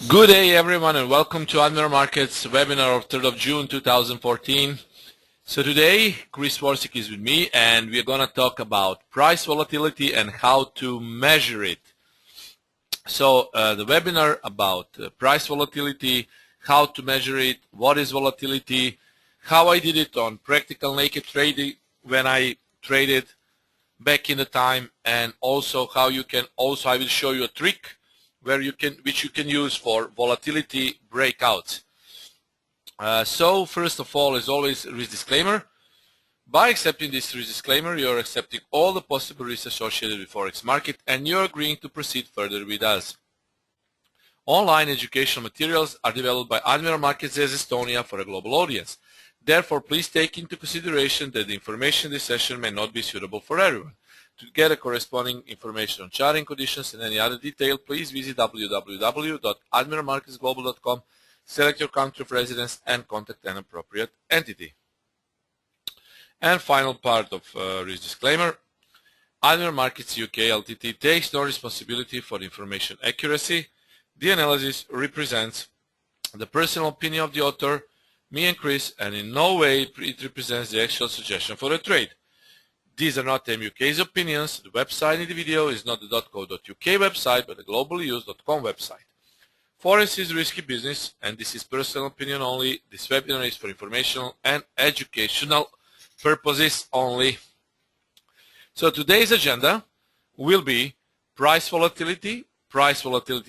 Good day everyone and welcome to Admiral Markets webinar of 3rd of June 2014. So today Chris Warsick is with me and we're going to talk about price volatility and how to measure it. So the webinar about price volatility, how to measure it, what is volatility, how I did it on practical naked trading when I traded back in the time, and also how you can I will show you a trick which you can use for volatility breakouts. So first of all, as always, risk disclaimer. By accepting this risk disclaimer, you're accepting all the possible risks associated with Forex market and you're agreeing to proceed further with us. Online educational materials are developed by Admiral Markets as Estonia for a global audience. Therefore, please take into consideration that the information in this session may not be suitable for everyone. To get a corresponding information on charting conditions and any other detail, please visit www.admiralmarketsglobal.com, select your country of residence, and contact an appropriate entity. And final part of risk disclaimer, Admiral Markets UK Ltd takes no responsibility for information accuracy. The analysis represents the personal opinion of the author, me and Chris, and in no way it represents the actual suggestion for a trade. These are not MUK's opinions. The website in the video is not the .co.uk website, but the globallyused.com website. Forex is risky business, and this is personal opinion only. This webinar is for informational and educational purposes only. So today's agenda will be price volatility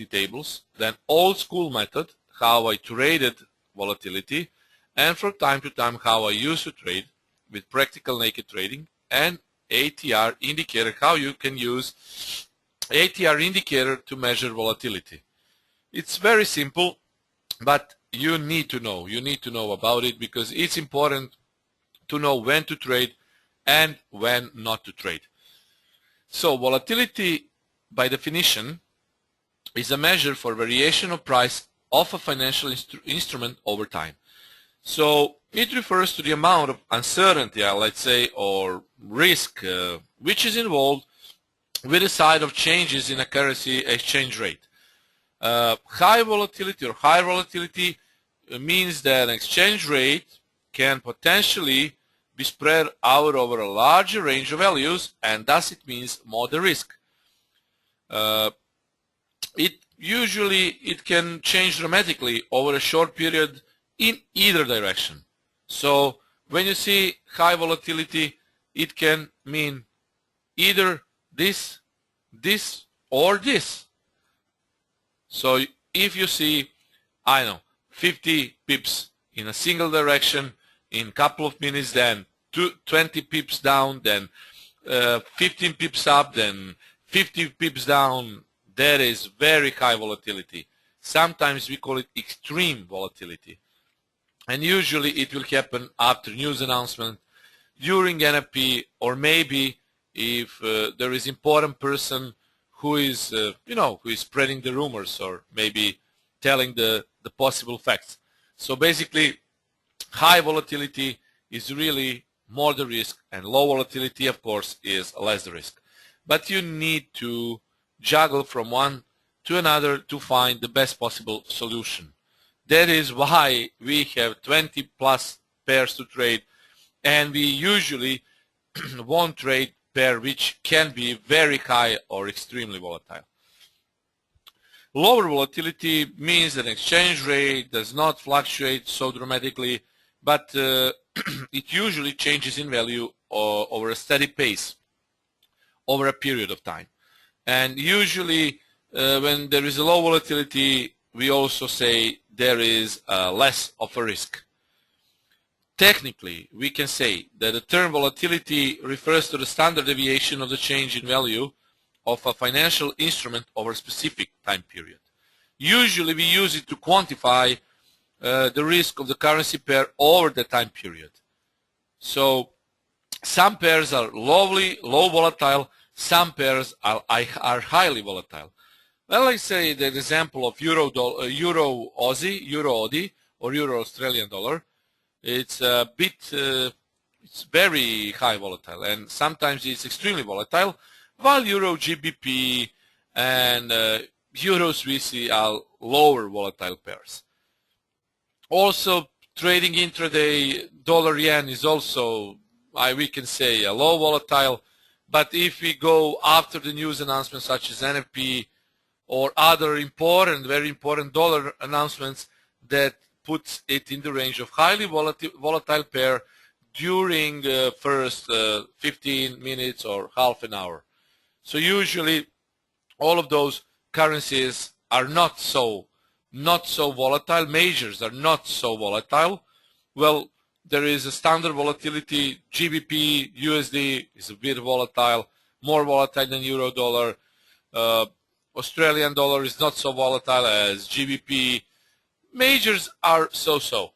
tables, then old school method, how I traded volatility, and from time to time how I used to trade with practical naked trading, and ATR indicator, how you can use ATR indicator to measure volatility. It's very simple, but you need to know about it because it's important to know when to trade and when not to trade. So volatility, by definition, is a measure for variation of price of a financial instrument over time. So it refers to the amount of uncertainty, let's say, or risk which is involved with the side of changes in a currency exchange rate. High volatility or higher volatility means that an exchange rate can potentially be spread out over a larger range of values, and thus it means more the risk. It can change dramatically over a short period in either direction. So when you see high volatility, it can mean either this, or this. So if you see, 50 pips in a single direction in a couple of minutes, then 20 pips down, then 15 pips up, then 50 pips down, that is very high volatility. Sometimes we call it extreme volatility. And usually it will happen after news announcement, during NFP, or maybe if there is important person who is, who is spreading the rumors or maybe telling the possible facts. So basically, high volatility is really more the risk, and low volatility, of course, is less the risk. But you need to juggle from one to another to find the best possible solution. That is why we have 20 plus pairs to trade, and we usually won't trade pair which can be very high or extremely volatile. Lower volatility means that exchange rate does not fluctuate so dramatically, but it usually changes in value over a steady pace over a period of time. And usually when there is a low volatility, we also say there is less of a risk. Technically, we can say that the term volatility refers to the standard deviation of the change in value of a financial instrument over a specific time period. Usually we use it to quantify the risk of the currency pair over the time period. So some pairs are low volatile, some pairs are highly volatile. Well, let's say the example of Euro Aussie, Euro OD, or Euro Australian dollar. It's a bit, it's very high volatile, and sometimes it's extremely volatile, while Euro GBP and euros we see are lower volatile pairs. Also, trading intraday dollar yen is also, we can say, a low volatile. But if we go after the news announcements such as NFP or other important, very important dollar announcements, that puts it in the range of highly volatile pair during first 15 minutes or half an hour. So usually all of those currencies are not so volatile. Majors are not so volatile. Well, there is a standard volatility. GBP, USD is a bit volatile, more volatile than euro dollar. Australian dollar is not so volatile as GBP. Majors are so-so,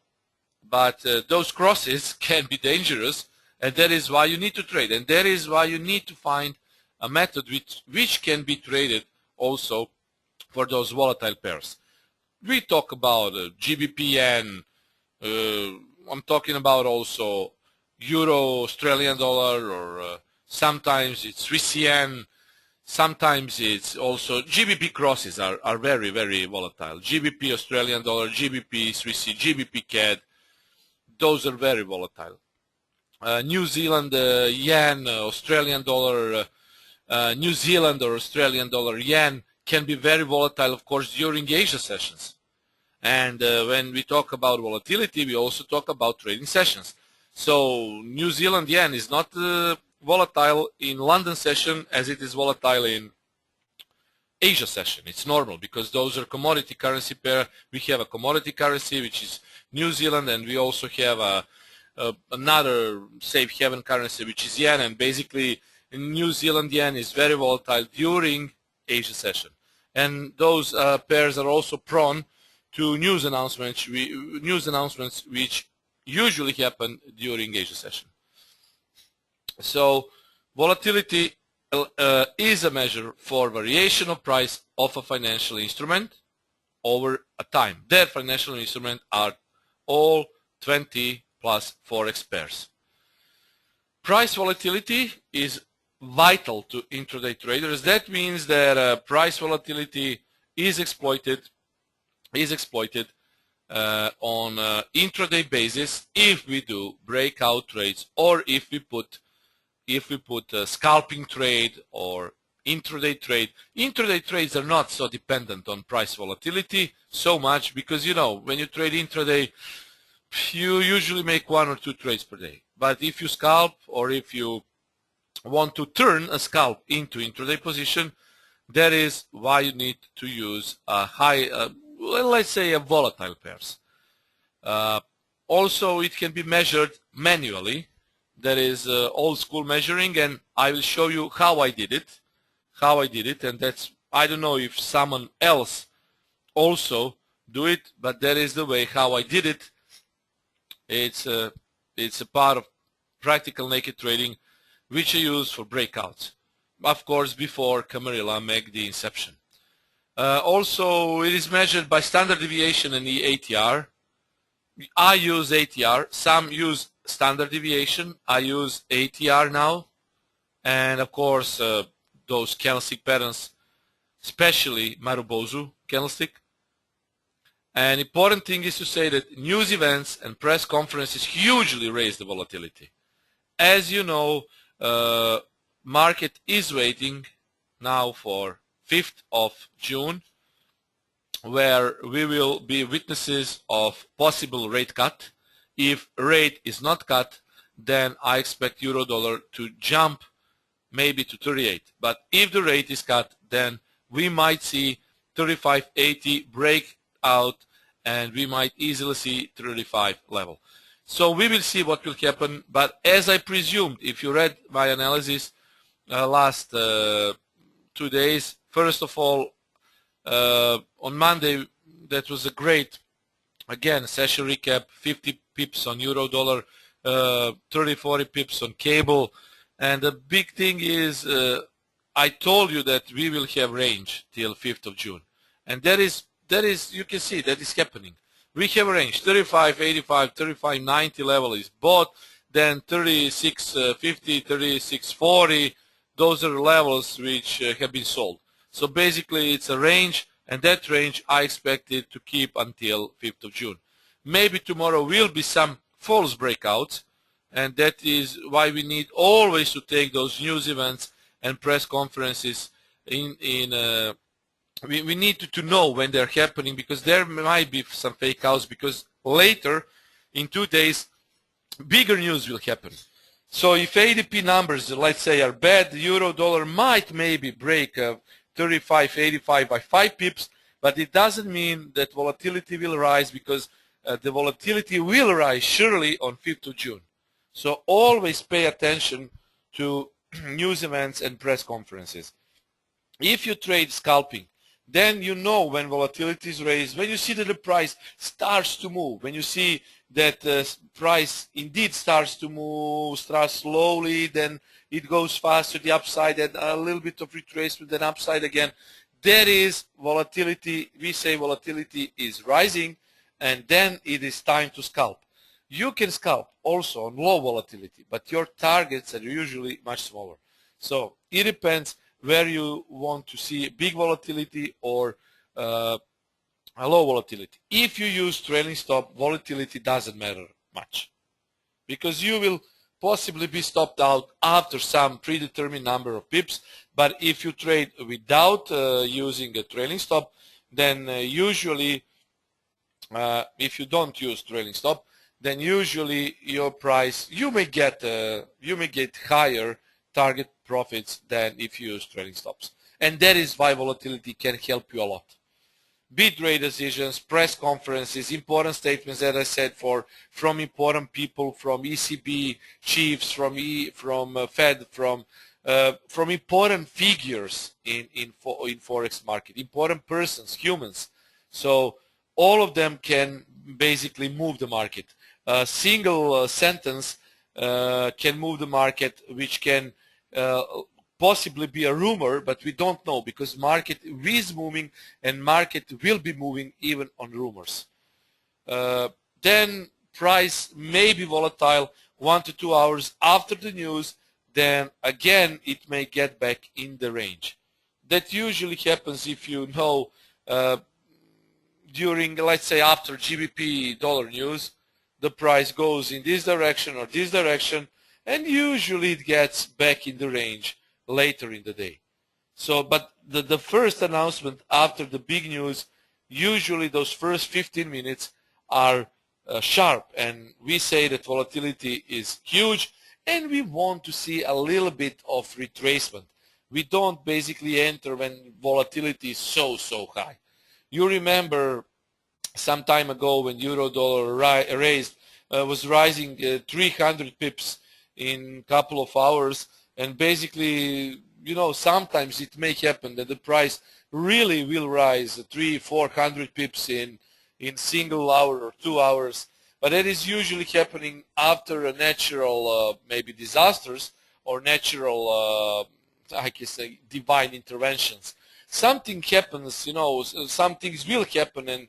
but those crosses can be dangerous, and that is why you need to trade, and that is why you need to find a method which can be traded also for those volatile pairs. We talk about GBP yen. I'm talking about also euro, Australian dollar, or sometimes it's Swiss yen. Sometimes it's also GBP crosses are very, very volatile. GBP Australian dollar, GBP Swiss, GBP CAD, those are very volatile. New Zealand yen, Australian dollar, New Zealand or Australian dollar yen can be very volatile, of course, during Asia sessions. And when we talk about volatility, we also talk about trading sessions. So New Zealand yen is not volatile in London session as it is volatile in Asia session. It's normal because those are commodity currency pair. We have a commodity currency which is New Zealand, and we also have another safe haven currency which is yen, and basically New Zealand yen is very volatile during Asia session. And those pairs are also prone to news announcements which usually happen during Asia session. So volatility is a measure for variation of price of a financial instrument over a time. Their financial instruments are all 20 plus forex pairs. Price volatility is vital to intraday traders. That means that price volatility is exploited on intraday basis if we do breakout trades, or if we put a scalping trade or intraday trade. Intraday trades are not so dependent on price volatility so much because, you know, when you trade intraday, you usually make 1 or 2 trades per day. But if you scalp, or if you want to turn a scalp into intraday position, that is why you need to use a high, let's say a volatile pairs. Also, it can be measured manually. That is old school measuring, and I will show you how I did it. And that's, I don't know if someone else also do it, but that is the way how I did it. It's a part of practical naked trading which I use for breakouts, of course before Camarilla make the inception. Also, it is measured by standard deviation and the ATR. I use ATR. Some use standard deviation. I use ATR now. And of course, those candlestick patterns, especially Marubozu candlestick. An important thing is to say that news events and press conferences hugely raise the volatility. As you know, market is waiting now for 5th of June, where we will be witnesses of possible rate cut. If rate is not cut, then I expect euro dollar to jump maybe to 38. But if the rate is cut, then we might see 35.80 break out, and we might easily see 35 level. So we will see what will happen. But as I presumed, if you read my analysis last 2 days, first of all, on Monday, that was a great, again, session recap, 50 pips on euro dollar, 30-40 pips on cable. And the big thing is, I told you that we will have range till 5th of June. And that is, you can see that is happening. We have a range, 35.85, 35.90 level is bought, then 36.50, 36.40, those are levels which have been sold. So basically it's a range, and that range I expect it to keep until 5th of June. Maybe tomorrow will be some false breakouts, and that is why we need always to take those news events and press conferences we need to know when they're happening, because there might be some fake outs, because later in 2 days bigger news will happen. So if ADP numbers, let's say, are bad, the euro dollar might maybe break 35.85 by 5 pips, but it doesn't mean that volatility will rise, because the volatility will rise surely on 5th of June. So always pay attention to news events and press conferences. If you trade scalping, then you know when volatility is raised, when you see that the price starts to move, when you see that the price indeed starts to move, starts slowly, then it goes faster to the upside, and a little bit of retracement, then upside again. That is volatility. We say volatility is rising, and then it is time to scalp. You can scalp also on low volatility, but your targets are usually much smaller. So it depends where you want to see big volatility or a low volatility. If you use trailing stop, volatility doesn't matter much, because you will possibly be stopped out after some predetermined number of pips. But if you trade without using a trailing stop, then usually if you don't use trailing stop, then usually your price, you may get higher target profits than if you use trailing stops. And that is why volatility can help you a lot. Bid rate decisions, press conferences, important statements that I said from important people, from ECB chiefs, from Fed, from important figures in forex market, important persons, humans. So all of them can basically move the market. A single sentence can move the market, which can possibly be a rumor, but we don't know, because market is moving and market will be moving even on rumors. Then price may be volatile 1 to 2 hours after the news, then again it may get back in the range. That usually happens if you know during, let's say, after GBP dollar news, the price goes in this direction or this direction, and usually it gets back in the range later in the day. So, but the first announcement after the big news, usually those first 15 minutes are sharp, and we say that volatility is huge, and we want to see a little bit of retracement. We don't basically enter when volatility is so high. You remember some time ago when euro dollar was rising 300 pips in a couple of hours, and basically, you know, sometimes it may happen that the price really will rise 300-400 pips in single hour or 2 hours, but that is usually happening after a natural maybe disasters or natural I can say divine interventions. Something happens, you know, some things will happen, and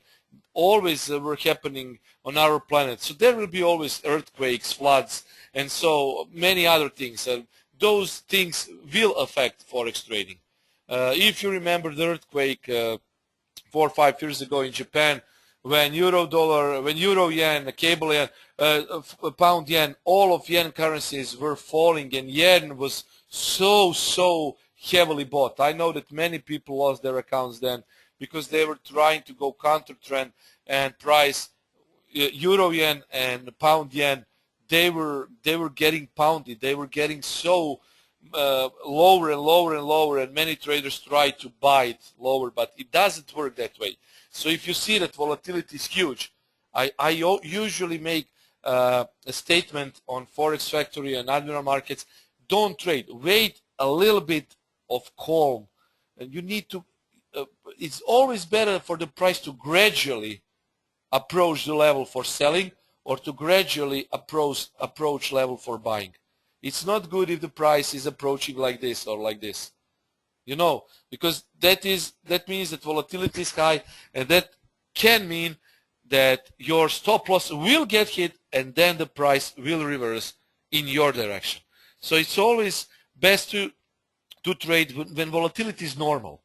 always were happening on our planet. So there will be always earthquakes, floods, and so many other things. Those things will affect forex trading. If you remember the earthquake 4 or 5 years ago in Japan, when euro yen, cable yen, pound yen, all of yen currencies were falling, and yen was so heavily bought. I know that many people lost their accounts then, because they were trying to go counter trend and price euro yen and pound yen. They were getting pounded. They were getting so lower and lower and lower, and many traders tried to buy it lower, but it doesn't work that way. So if you see that volatility is huge, I usually make a statement on Forex Factory and Admiral Markets: don't trade. Wait a little bit of calm, and you need to. It's always better for the price to gradually approach the level for selling, or to gradually approach level for buying. It's not good if the price is approaching like this or like this, you know, because that means that volatility is high, and that can mean that your stop loss will get hit, and then the price will reverse in your direction. So it's always best to trade when volatility is normal.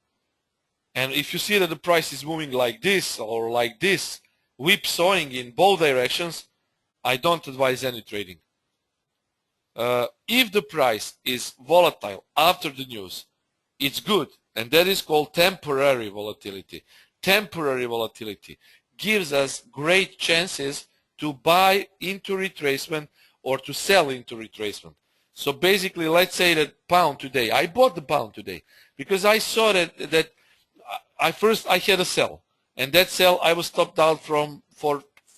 And if you see that the price is moving like this or like this, whipsawing in both directions, I don't advise any trading. If the price is volatile after the news, it's good, and that is called temporary volatility. Temporary volatility gives us great chances to buy into retracement or to sell into retracement. So basically, let's say that pound today, I bought the pound today because I saw that I had a sell, and that sell I was stopped out for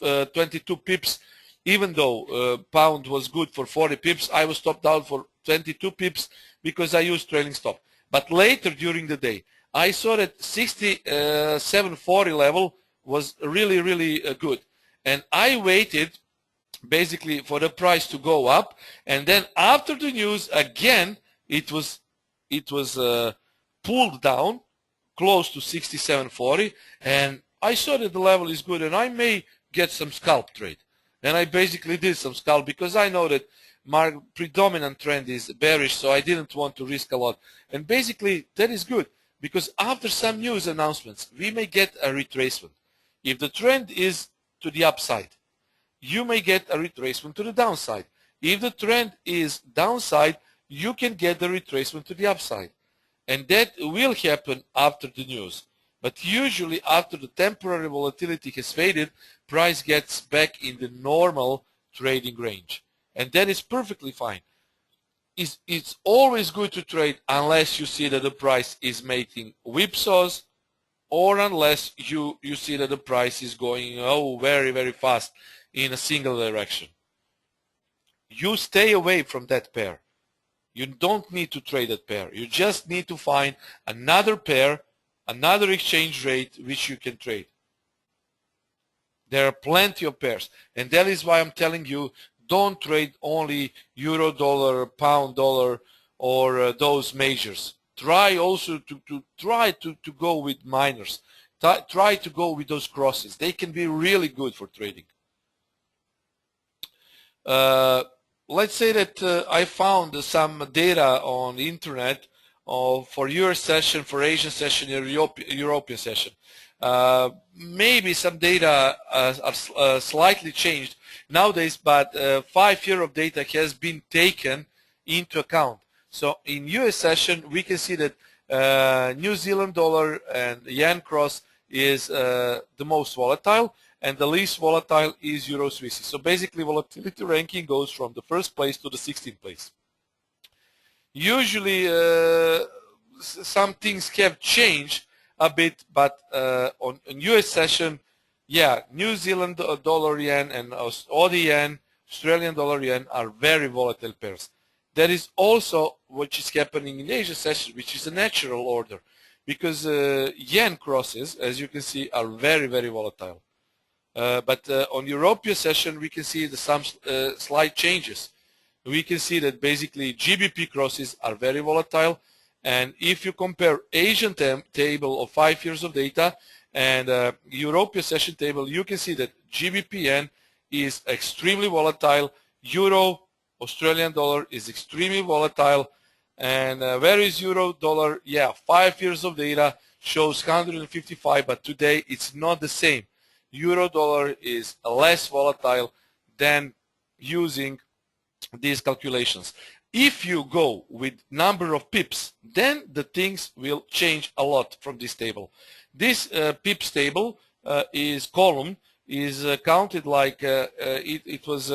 22 pips. Even though pound was good for 40 pips, I was stopped out for 22 pips because I used trailing stop. But later during the day, I saw that 67.40 level was really good, and I waited basically for the price to go up, and then after the news again it was pulled down close to 67.40, and I saw that the level is good and I may get some scalp trade. And I basically did some scalp because I know that my predominant trend is bearish, so I didn't want to risk a lot. And basically that is good because after some news announcements we may get a retracement. If the trend is to the upside, you may get a retracement to the downside. If the trend is downside, you can get the retracement to the upside. And that will happen after the news. But usually after the temporary volatility has faded, price gets back in the normal trading range. And that is perfectly fine. It's always good to trade unless you see that the price is making whipsaws, or unless you see that the price is going very fast in a single direction. You stay away from that pair. You don't need to trade that pair. You just need to find another pair, another exchange rate which you can trade. There are plenty of pairs, and that is why I'm telling you, don't trade only euro dollar, pound dollar, or those majors. Try also to go with minors. Try to go with those crosses. They can be really good for trading. Let's say that I found some data on the internet for US session, for Asian session, and European session. Maybe some data are slightly changed nowadays, but 5 years of data has been taken into account. So in US session, we can see that New Zealand dollar and yen cross is the most volatile, and the least volatile is Euro Swiss. So basically volatility ranking goes from the first place to the 16th place. Usually some things have changed a bit, but on US session, yeah, New Zealand dollar yen and Aussie yen, Australian dollar yen are very volatile pairs. That is also what is happening in Asia session, which is a natural order, because yen crosses, as you can see, are very volatile. But on European session, we can see some slight changes. We can see that basically GBP crosses are very volatile, and if you compare Asian table of 5 years of data and European session table, you can see that GBP yen is extremely volatile, Euro, Australian dollar is extremely volatile, and where is Euro dollar? Yeah, 5 years of data shows 155, but today it's not the same. Euro dollar is less volatile than using these calculations. If you go with number of pips, then the things will change a lot from this table. This pips table is column is counted like it was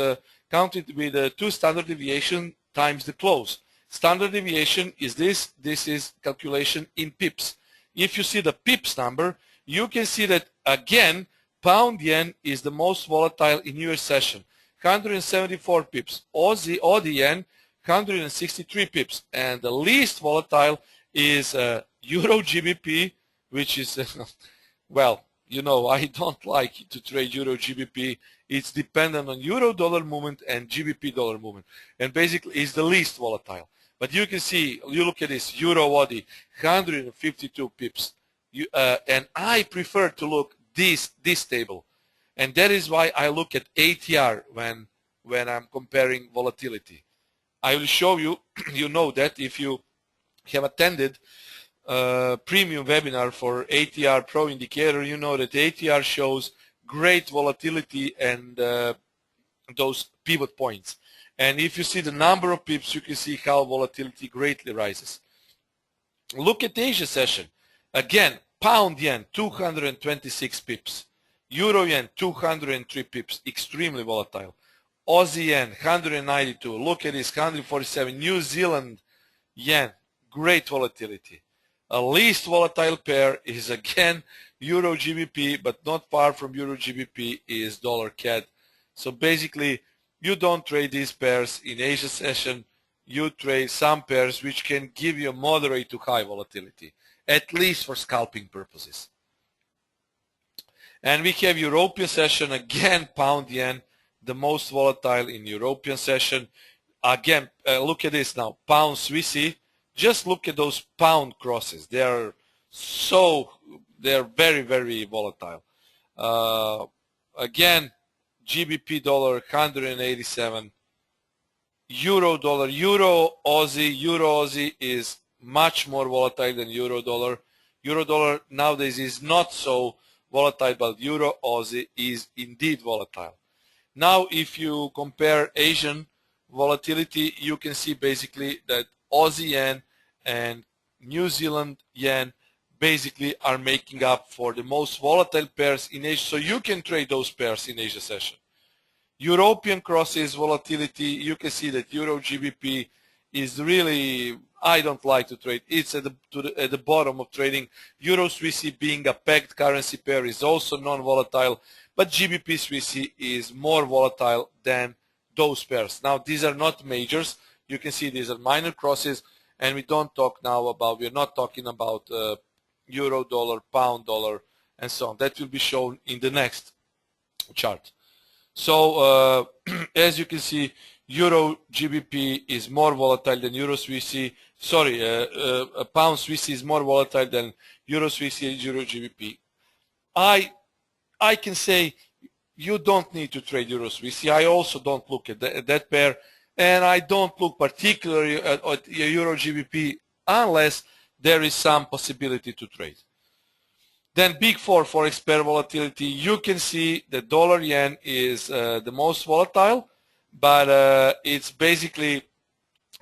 counted with 2 standard deviation times the close. Standard deviation is this is calculation in pips. If you see the pips number, you can see that again pound yen is the most volatile in US session, 174 pips. Aussie yen, 163 pips. And the least volatile is Euro GBP, which is, well, you know, I don't like to trade Euro GBP. It's dependent on Euro dollar movement and GBP dollar movement. And basically it's the least volatile. But you can see, you look at this, Euro AUD, 152 pips. And I prefer to look this table, and that is why I look at ATR when I'm comparing volatility. I will show you, you know that if you have attended premium webinar for ATR Pro indicator, you know that ATR shows great volatility and those pivot points. And if you see the number of pips, you can see how volatility greatly rises. Look at the Asia session. Again, pound yen, 226 pips. Euro yen, 203 pips, extremely volatile. Aussie yen, 192. Look at this, 147. New Zealand yen, great volatility. A least volatile pair is again Euro GBP, but not far from Euro GBP is dollar CAD. So basically, you don't trade these pairs in Asia session. You trade some pairs which can give you a moderate to high volatility, at least for scalping purposes. And we have European session, again pound yen, the most volatile in European session. Again, look at this now, pound Swissy. Just look at those pound crosses. They're very, very volatile. Again, GBP dollar 187. Euro dollar, Euro Aussie is much more volatile than Euro dollar. Euro dollar nowadays is not so volatile, but Euro Aussie is indeed volatile. Now, if you compare Asian volatility, you can see basically that Aussie yen and New Zealand yen basically are making up for the most volatile pairs in Asia. So you can trade those pairs in Asia session. European crosses volatility, you can see that Euro GBP is really, I don't like to trade. It's at the bottom of trading. Euro Swissy being a pegged currency pair is also non-volatile, but GBP Swissy is more volatile than those pairs. Now, these are not majors. You can see these are minor crosses, and we don't talk now about, we're not talking about Euro dollar, pound dollar, and so on. That will be shown in the next chart. So as you can see, Euro GBP is more volatile than Euro Swissy. Sorry, pound Swissy is more volatile than Euro Swissy and Euro GBP. I can say you don't need to trade Euro Swissy. I also don't look at that pair, and I don't look particularly at Euro GBP unless there is some possibility to trade. Then big four forex pair volatility, you can see the dollar yen is the most volatile, but it's basically,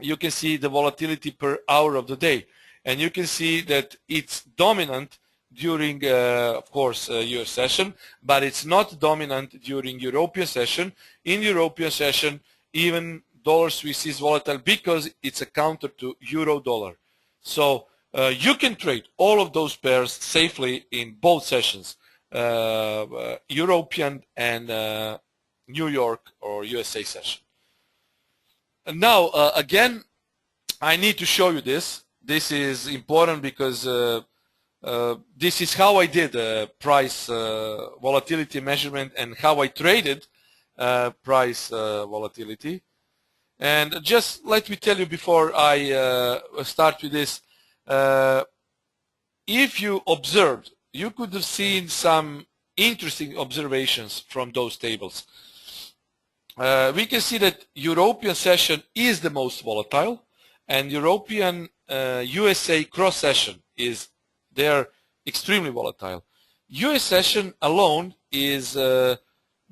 you can see the volatility per hour of the day, and you can see that it's dominant during, of course, US session, but it's not dominant during European session. In European session, even dollar Swiss is volatile because it's a counter to euro dollar. So you can trade all of those pairs safely in both sessions, European and New York or USA session. And now, again, I need to show you this. This is important because this is how I did price volatility measurement and how I traded price volatility. And just let me tell you before I start with this, if you observed, you could have seen some interesting observations from those tables. We can see that European session is the most volatile, and European USA cross session is they're extremely volatile. US session alone is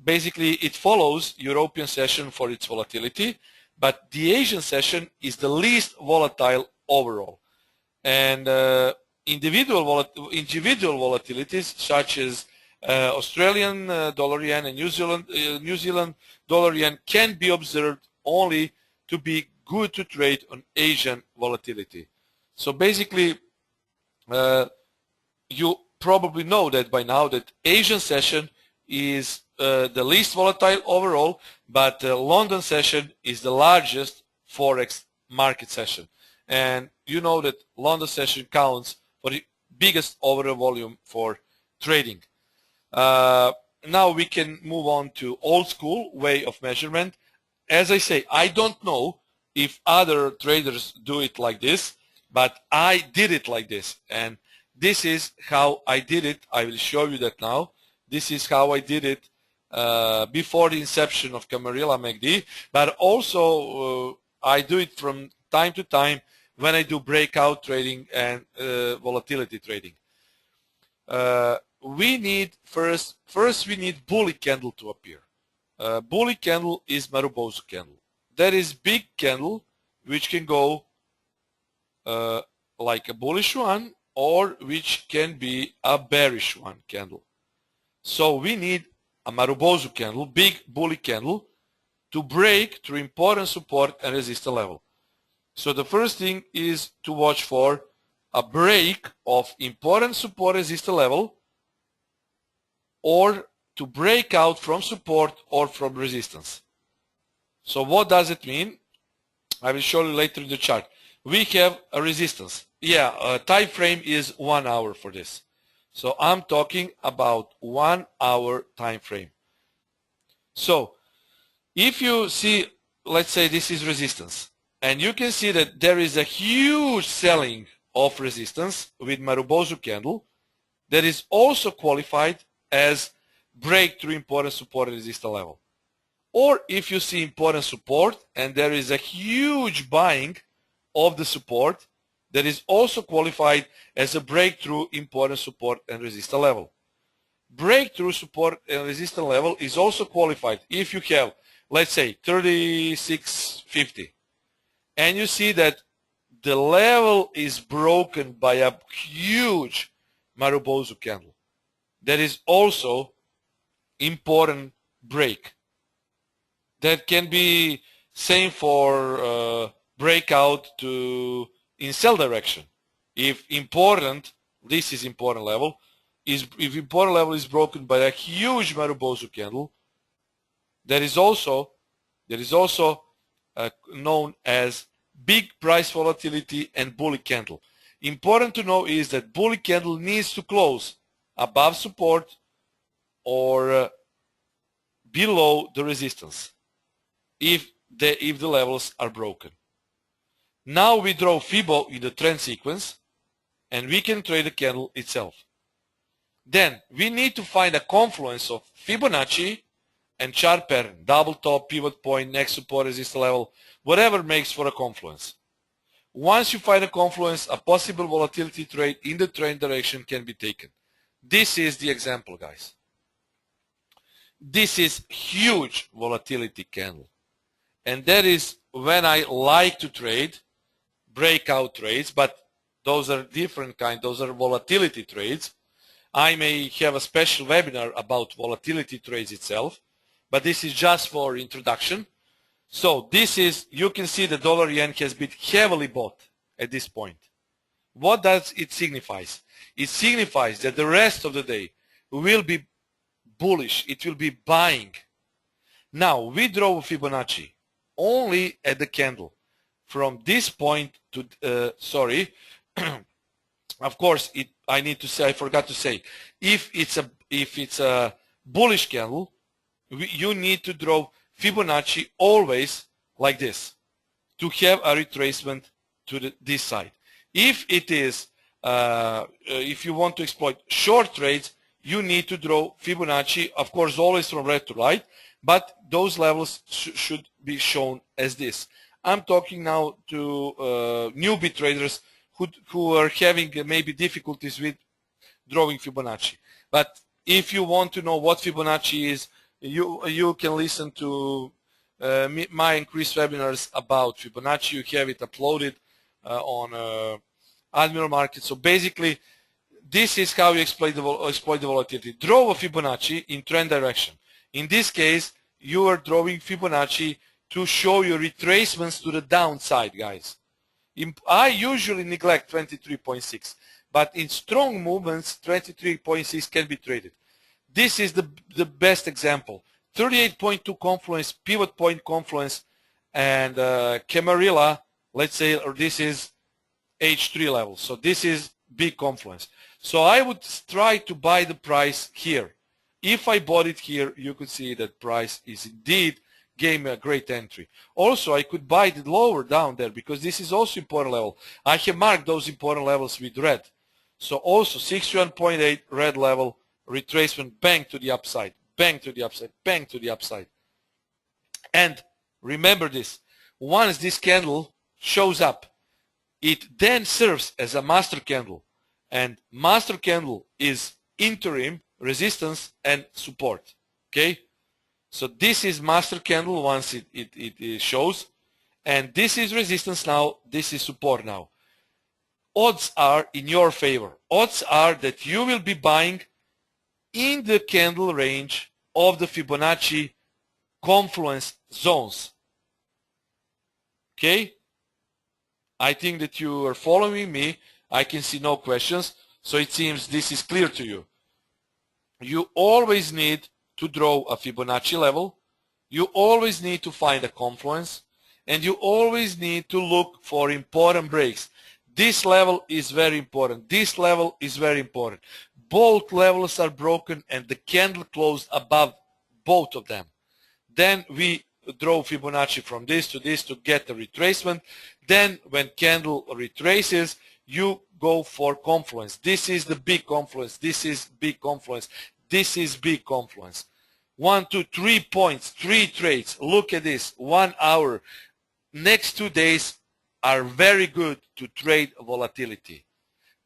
basically it follows European session for its volatility, but the Asian session is the least volatile overall. And individual volatilities such as Australian dollar yen and New Zealand dollar yen can be observed only to be good to trade on Asian volatility. So basically, you probably know that by now that Asian session is the least volatile overall, but London session is the largest forex market session. And you know that London session counts for the biggest overall volume for trading. Now we can move on to old school way of measurement. As I say, I don't know if other traders do it like this, but I did it like this. And this is how I did it. I will show you that now. This is how I did it before the inception of Camarilla MACD, but also I do it from time to time when I do breakout trading and volatility trading. We need first we need bully candle to appear. Bully candle is Marubozu candle. That is big candle which can go like a bullish one, or which can be a bearish one candle. So we need a Marubozu candle, big bully candle, to break through important support and resistance level. So the first thing is to watch for a break of important support resistance level, or to break out from support or from resistance. So what does it mean? I will show you later in the chart. We have a resistance. Yeah, time frame is 1 hour for this. So I'm talking about 1 hour time frame. So if you see, let's say this is resistance, and you can see that there is a huge selling of resistance with Marubozu candle that is also qualified as breakthrough important support and resistance level. Or if you see important support and there is a huge buying of the support, that is also qualified as a breakthrough important support and resistance level. Breakthrough support and resistance level is also qualified if you have, let's say, 36.50, and you see that the level is broken by a huge Marubozu candle. That is also important break. That can be same for breakout to in sell direction. If important, this is important level, if important level is broken by a huge Marubozu candle, that is also known as big price volatility and bully candle. Important to know is that bully candle needs to close above support or below the resistance if the levels are broken. Now we draw Fibo in the trend sequence, and we can trade the candle itself. Then we need to find a confluence of Fibonacci and chart pattern, double top, pivot point, next support, resistance level, whatever makes for a confluence. Once you find a confluence, a possible volatility trade in the trend direction can be taken. This is the example, guys. This is huge volatility candle, and that is when I like to trade breakout trades, but those are different kind. Those are volatility trades. I may have a special webinar about volatility trades itself, but this is just for introduction. So this is, you can see the dollar yen has been heavily bought at this point. What does it signify? It signifies that the rest of the day will be bullish. It will be buying. Now we draw Fibonacci only at the candle from this point to of course I need to say, I forgot to say, if it's a bullish candle, you need to draw Fibonacci always like this to have a retracement to this side. If it is if you want to exploit short trades, you need to draw Fibonacci, of course, always from red to right, but those levels should be shown as this. I'm talking now to newbie traders who are having maybe difficulties with drawing Fibonacci. But if you want to know what Fibonacci is, you can listen to my increased webinars about Fibonacci. You have it uploaded on Admiral Market. So basically, this is how you exploit the volatility. Draw a Fibonacci in trend direction. In this case, you are drawing Fibonacci to show you retracements to the downside, guys. I usually neglect 23.6, but in strong movements, 23.6 can be traded. This is the best example. 38.2 confluence, pivot point confluence, and Camarilla, let's say, or this is H3 level. So this is big confluence. So I would try to buy the price here. If I bought it here, you could see that price is indeed gave me a great entry. Also, I could buy it lower down there because this is also important level. I have marked those important levels with red. So also 61.8 red level, retracement, bang to the upside, bang to the upside, bang to the upside. And remember this, once this candle shows up, it then serves as a master candle, and master candle is interim, resistance, and support. Okay, so this is master candle once it shows, and this is resistance now, this is support now. Odds are in your favor. Odds are that you will be buying in the candle range of the Fibonacci confluence zones. Okay, I think that you are following me. I can see no questions, so it seems this is clear to you. You always need to draw a Fibonacci level, you always need to find a confluence, and you always need to look for important breaks. This level is very important. This level is very important. Both levels are broken and the candle closed above both of them. Then we draw Fibonacci from this to get a retracement. Then when candle retraces, you go for confluence. This is the big confluence. This is big confluence. This is big confluence. 1, 2, 3 points, 3 trades. Look at this. 1 hour. Next 2 days are very good to trade volatility.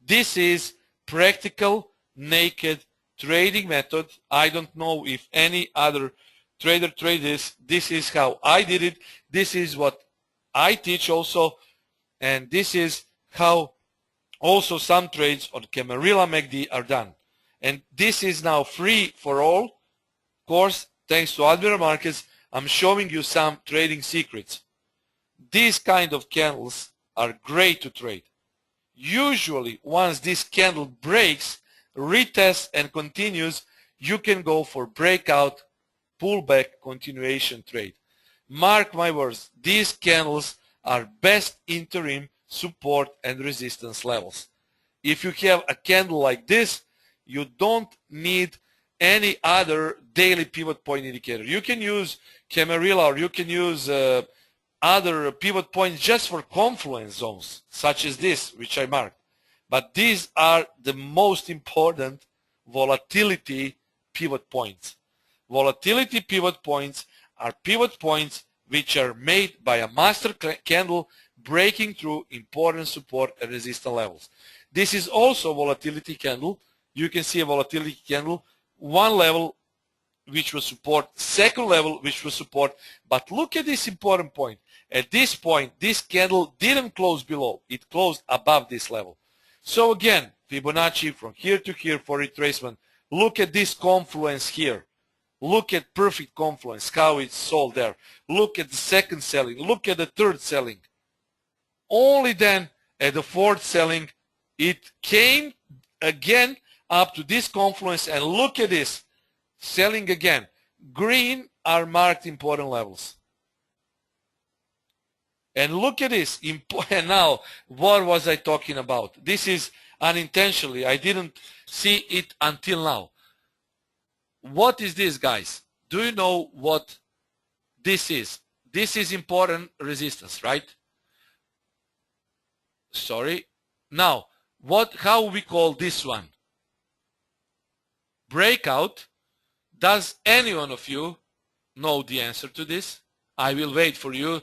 This is practical, naked trading method. I don't know if any other trader trade this. This is how I did it. This is what I teach also. And this is how also some trades on Camarilla MACD are done. And this is now free for all. Of course, thanks to Admiral Markets, I'm showing you some trading secrets. These kind of candles are great to trade. Usually, once this candle breaks, retests and continues, you can go for breakout, pullback, continuation trade. Mark my words, these candles are best interim support and resistance levels. If you have a candle like this, you don't need any other daily pivot point indicator. You can use Camarilla or you can use other pivot points just for confluence zones, such as this, which I marked. But these are the most important volatility pivot points. Volatility pivot points are pivot points which are made by a master candle breaking through important support and resistance levels. This is also a volatility candle. You can see a volatility candle, one level which was support, second level which was support. But look at this important point. At this point, this candle didn't close below. It closed above this level. So again, Fibonacci from here to here for retracement. Look at this confluence here. Look at perfect confluence, how it's sold there. Look at the second selling. Look at the third selling. Only then at the fourth selling, it came again up to this confluence, and look at this, selling again. Green are marked important levels. And look at this, and now, what was I talking about? This is unintentionally, I didn't see it until now. What is this, guys? Do you know what this is? This is important resistance, right? Sorry. Now, how we call this one? Breakout. Does any one of you know the answer to this? I will wait for you.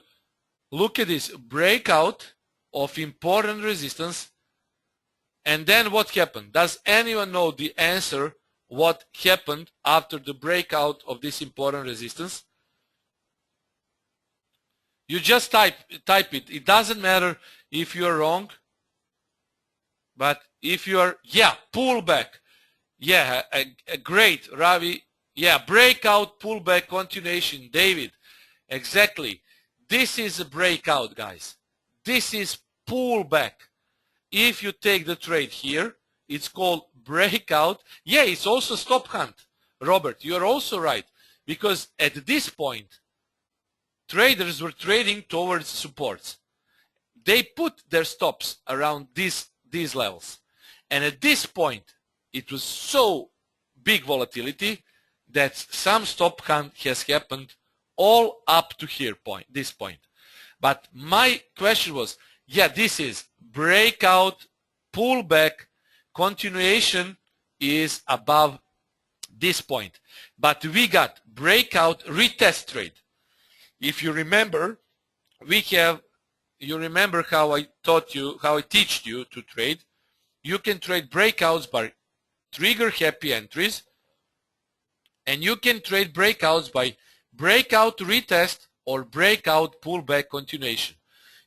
Look at this, breakout of important resistance. And then what happened? Does anyone know the answer? What happened after the breakout of this important resistance? You just type it. It doesn't matter if you are wrong. But if you are, yeah, pullback. Yeah, great, Ravi. Yeah, breakout, pullback, continuation. David, exactly. This is a breakout, guys. This is pullback. If you take the trade here, it's called breakout. Yeah, it's also stop hunt. Robert, you're also right. Because at this point, traders were trading towards supports. They put their stops around these levels. And at this point, it was so big volatility that some stop hunt has happened all up to this point. But my question was, yeah, this is breakout, pullback, continuation is above this point. But we got breakout, retest trade. If you remember, we have you remember how I taught you, how I teach you to trade. You can trade breakouts by trigger happy entries, and you can trade breakouts by breakout retest or breakout pullback continuation.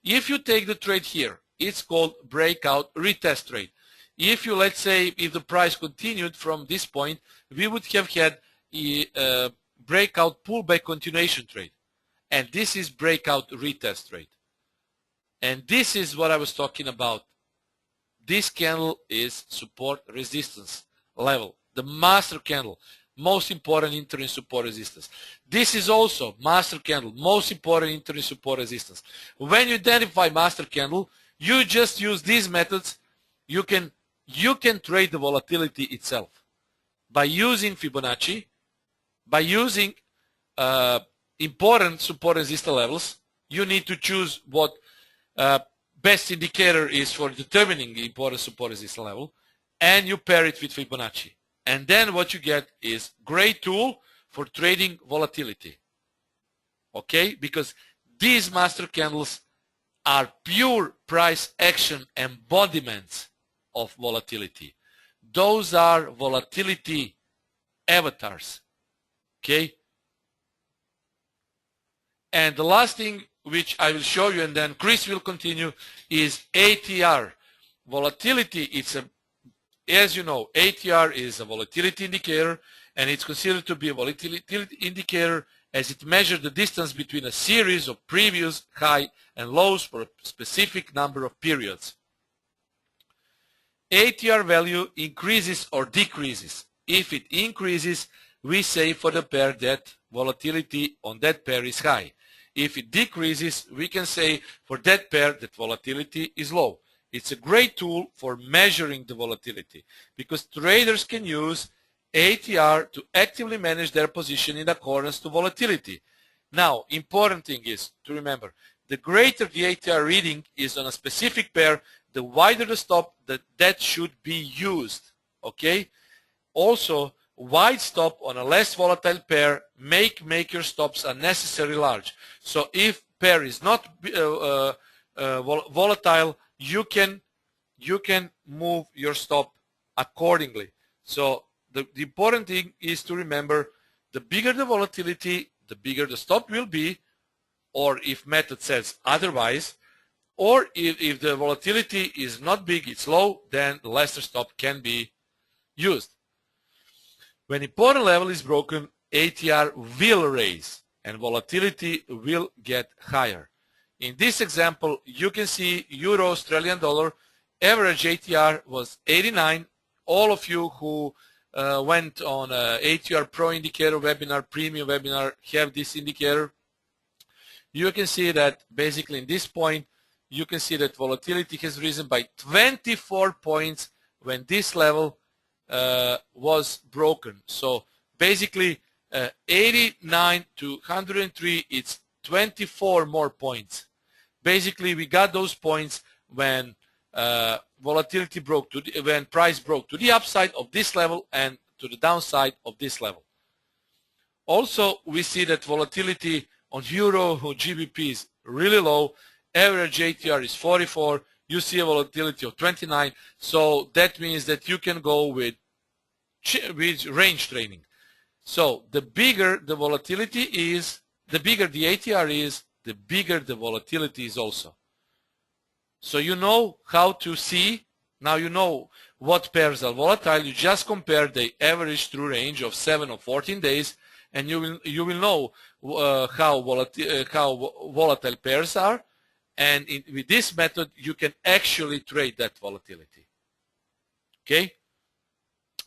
If you take the trade here, it's called breakout retest trade. If you, let's say, if the price continued from this point, we would have had a breakout pullback continuation trade. And this is breakout retest trade. And this is what I was talking about. This candle is support resistance level. The master candle, most important entering support resistance. This is also master candle, most important entering support resistance. When you identify master candle, you just use these methods. You can trade the volatility itself by using Fibonacci, by using important support resistance levels. You need to choose what best indicator is for determining the important support resistance level, and you pair it with Fibonacci. And then what you get is great tool for trading volatility. Okay? Because these master candles are pure price action embodiments of volatility. Those are volatility avatars. Okay? And the last thing which I will show you, and then Chris will continue, is ATR. Volatility, it's a, as you know, ATR is a volatility indicator, and it's considered to be a volatility indicator as it measures the distance between a series of previous high and lows for a specific number of periods. ATR value increases or decreases. If it increases, we say for the pair that volatility on that pair is high. If it decreases, we can say for that pair that volatility is low. It's a great tool for measuring the volatility because traders can use ATR to actively manage their position in accordance to volatility. Now, important thing is to remember, the greater the ATR reading is on a specific pair, the wider the stop that should be used. Okay? Also, wide stop on a less volatile pair make your stops unnecessarily large. So if pair is not volatile, you can move your stop accordingly. So the important thing is to remember, the bigger the volatility, the bigger the stop will be, or if method says otherwise, or if the volatility is not big, it's low, then the lesser stop can be used. When important level is broken, ATR will raise and volatility will get higher. In this example, you can see Euro Australian dollar average ATR was 89. All of you who went on ATR Pro indicator webinar, premium webinar, have this indicator. You can see that basically in this point, you can see that volatility has risen by 24 points when this level was broken. So basically 89 to 103, it's 24 more points. Basically we got those points when volatility broke to when price broke to the upside of this level and to the downside of this level. Also we see that volatility on Euro or GBP is really low. Average ATR is 44. You see a volatility of 29. So that means that you can go with range trading. So the bigger the volatility is, the bigger the ATR is, the bigger the volatility is also. So you know how to see. Now you know what pairs are volatile. You just compare the average true range of 7 or 14 days, and you will know how volatile pairs are. And with this method, you can actually trade that volatility. Okay?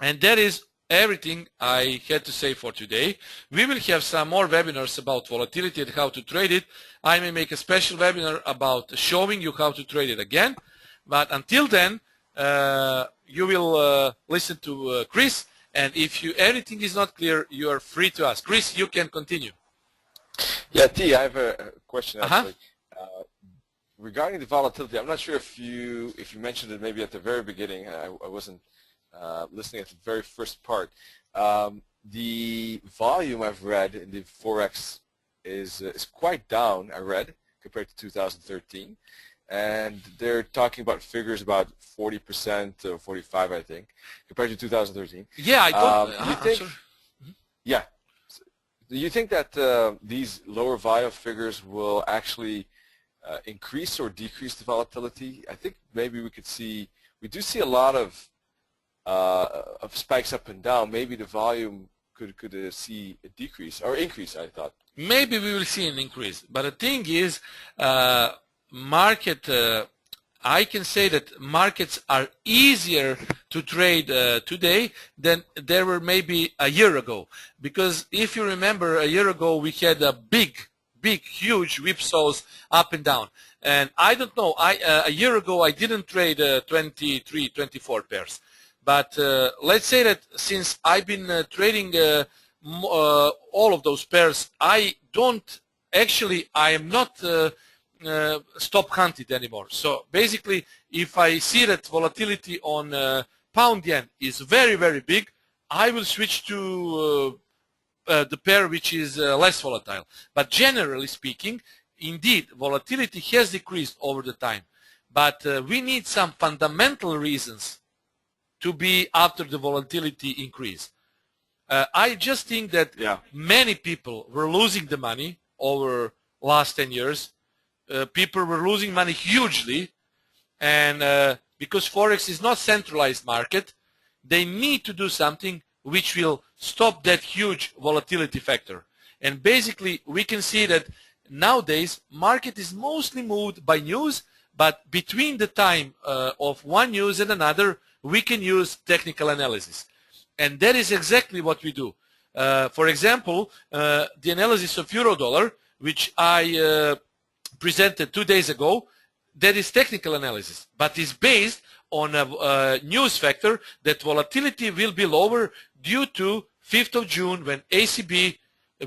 And that is everything I had to say for today. We will have some more webinars about volatility and how to trade it. I may make a special webinar about showing you how to trade it again. But until then, you will listen to Chris. And if anything is not clear, you are free to ask. Chris, you can continue. Yeah, T, I have a question actually. Regarding the volatility, I'm not sure if you mentioned it maybe at the very beginning. I wasn't listening at the very first part. The volume I've read in the Forex is quite down, I read, compared to 2013. And they're talking about figures about 40% or 45, I think, compared to 2013. Yeah, I don't. You think? Yeah. Do you think that these lower volume figures will actually increase or decrease the volatility? I think maybe we do see a lot of spikes up and down. Maybe the volume could see a decrease or increase, I thought. Maybe we will see an increase, but the thing is, market. I can say that markets are easier to trade today than they were maybe a year ago. Because if you remember, a year ago we had a huge whipsaws up and down. And I don't know, a year ago I didn't trade 23, 24 pairs. But let's say that since I've been trading all of those pairs, I am not stop hunted anymore. So basically, if I see that volatility on pound yen is very, very big, I will switch to the pair which is less volatile. But generally speaking, indeed, volatility has decreased over the time. But we need some fundamental reasons to be after the volatility increase. I just think that many people were losing the money over last 10 years. People were losing money hugely, and because Forex is not centralized market, they need to do something which will stop that huge volatility factor. And basically, we can see that nowadays, market is mostly moved by news, but between the time of one news and another, we can use technical analysis. And that is exactly what we do. For example, the analysis of euro-dollar, which I presented 2 days ago, that is technical analysis, but is based on a news factor that volatility will be lower due to 5th of June when ACB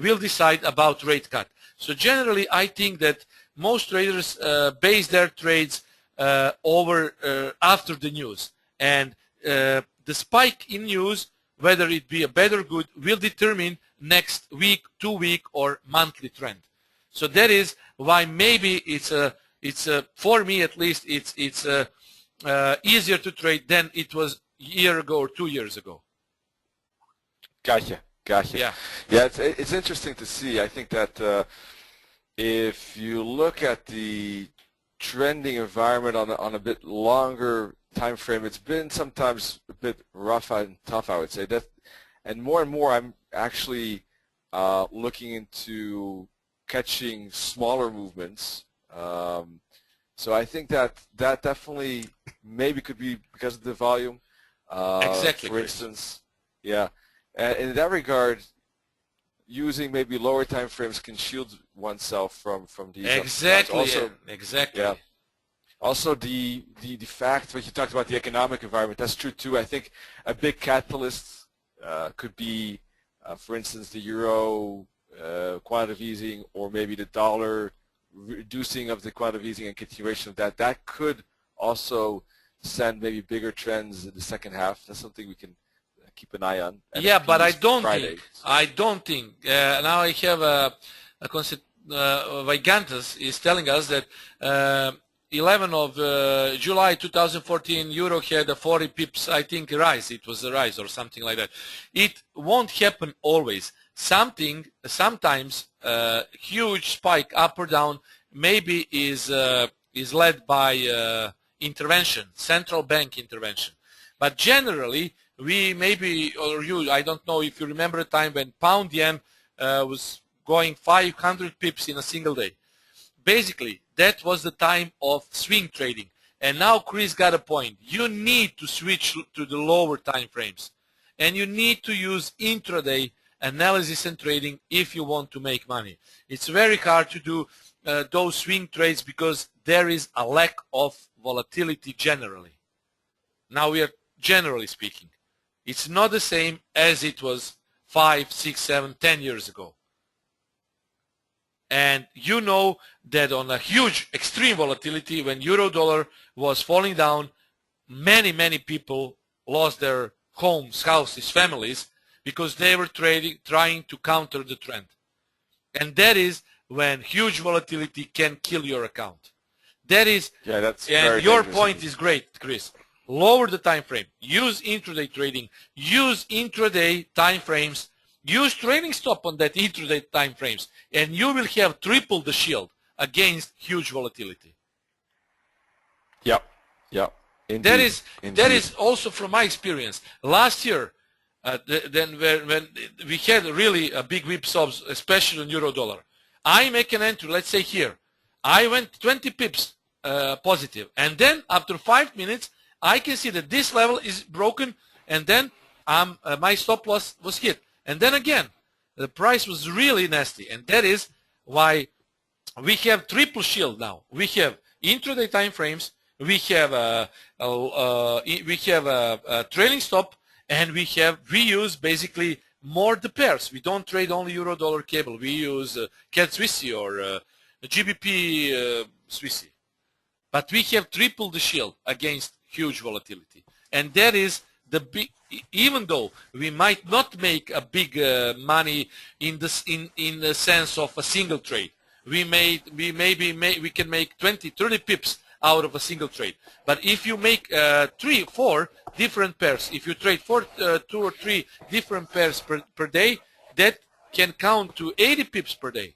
will decide about rate cut. So generally, I think that most traders base their trades after the news. And the spike in news, whether it be a bad or good, will determine next week, 2 week, or monthly trend. So that is why maybe it's for me at least, it's easier to trade than it was a year ago or 2 years ago. Gotcha. Yeah. It's interesting to see. I think that if you look at the trending environment on a bit longer time frame, it's been sometimes a bit rough and tough, I would say. And more I'm actually looking into catching smaller movements. So I think that definitely maybe could be because of the volume. Exactly. For instance, yeah. And in that regard, using maybe lower time frames can shield oneself from these. Exactly. Also, exactly. Yeah. Also, the fact when you talked about the economic environment, that's true too. I think a big catalyst could be, for instance, the euro quantitative easing, or maybe the dollar reducing of the quantitative easing and continuation of that. That could also send maybe bigger trends in the second half. That's something we can keep an eye on. Yeah, but I don't think. Now I have a concept. Vigantas is telling us that 11 of July 2014, euro had a 40 pips, I think, rise. It was a rise or something like that. It won't happen always. Sometimes huge spike up or down maybe is led by intervention, central bank intervention. But generally, we maybe, or you, I don't know if you remember a time when pound yen was going 500 pips in a single day. Basically, that was the time of swing trading. And now Chris got a point. You need to switch to the lower time frames. And you need to use intraday analysis and trading if you want to make money. It's very hard to do those swing trades because there is a lack of volatility generally. Now we are generally speaking. It's not the same as it was 5, 6, 7, 10 years ago. And you know that on a huge extreme volatility, when euro-dollar was falling down, many people lost their homes, houses, families, because they were trying to counter the trend. And that is when huge volatility can kill your account. That is, yeah, that's and very your dangerous. point is great, Chris. Lower the time frame. Use intraday trading. Use intraday time frames. Use trailing stop on that intraday time frames, and you will have triple the shield against huge volatility. Yep, yep. Indeed. That is also from my experience. Last year, then when we had really a big whipsaws, especially on euro dollar, I make an entry. Let's say here, I went 20 pips positive, and then after 5 minutes, I can see that this level is broken, and then my stop loss was hit, and then again, the price was really nasty, and that is why we have triple shield now. We have intraday time frames, we have a trailing stop, and we use basically more the pairs. We don't trade only euro dollar cable. We use CAD Swissy or GBP Swissy. But we have triple the shield against huge volatility, and that is the big. Even though we might not make a big money in the sense of a single trade, we can make 20, 30 pips out of a single trade. But if you make 3, 4 different pairs, if you trade 2 or 3 different pairs per day, that can count to 80 pips per day,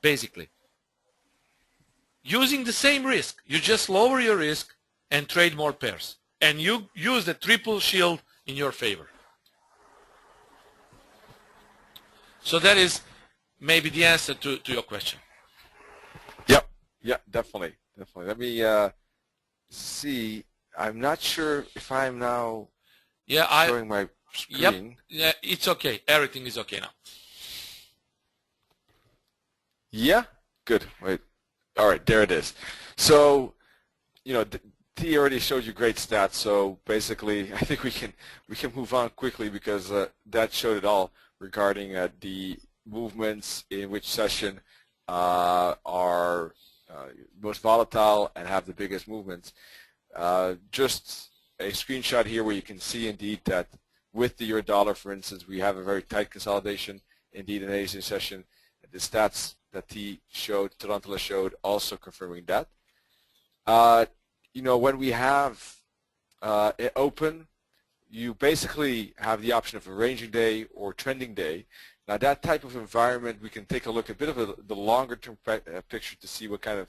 basically. Using the same risk, you just lower your risk and trade more pairs, and you use the triple shield in your favor. So that is maybe the answer to your question. Yep, yeah, definitely. Let me see. I'm not sure if I'm now showing my screen. Yep, yeah, it's okay. Everything is okay now. Yeah, good. Wait. All right, there it is. So, T already showed you great stats. So basically, I think we can move on quickly because that showed it all regarding the movements in which session are most volatile and have the biggest movements. Just a screenshot here where you can see indeed that with the euro dollar, for instance, we have a very tight consolidation indeed in Asian session. The stats that T showed, Tarantula showed, also confirming that. When we have it open, you basically have the option of a ranging day or trending day. Now that type of environment, we can take a look at a bit of the longer term picture to see what kind of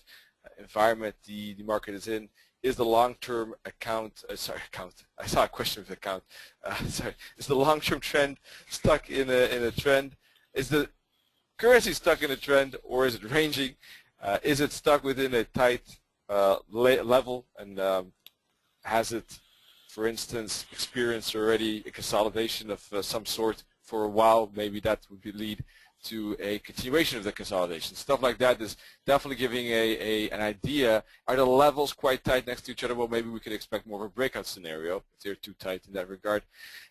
environment the market is in. Is the long-term account, I saw a question with account, is the long-term trend stuck in a trend? Is the currency stuck in a trend, or is it ranging? Is it stuck within a tight level, and has it, for instance, experienced already a consolidation of some sort for a while? Maybe that would lead to a continuation of the consolidation. Stuff like that is definitely giving an idea. Are the levels quite tight next to each other? Well, maybe we could expect more of a breakout scenario if they're too tight in that regard.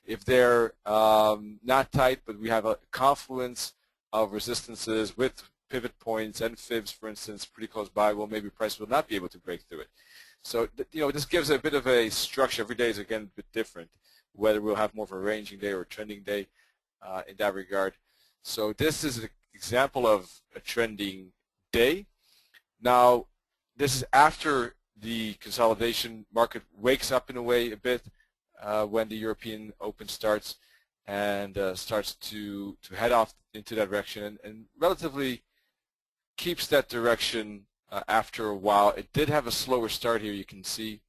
If they're not tight, but we have a confluence of resistances with pivot points and fibs, for instance, pretty close by, well, maybe price will not be able to break through it. So, this gives a bit of a structure. Every day is, again, a bit different, whether we'll have more of a ranging day or a trending day in that regard. So this is an example of a trending day. Now, this is after the consolidation market wakes up in a way a bit when the European Open starts and starts to head off into that direction and relatively keeps that direction after a while. It did have a slower start here, you can see,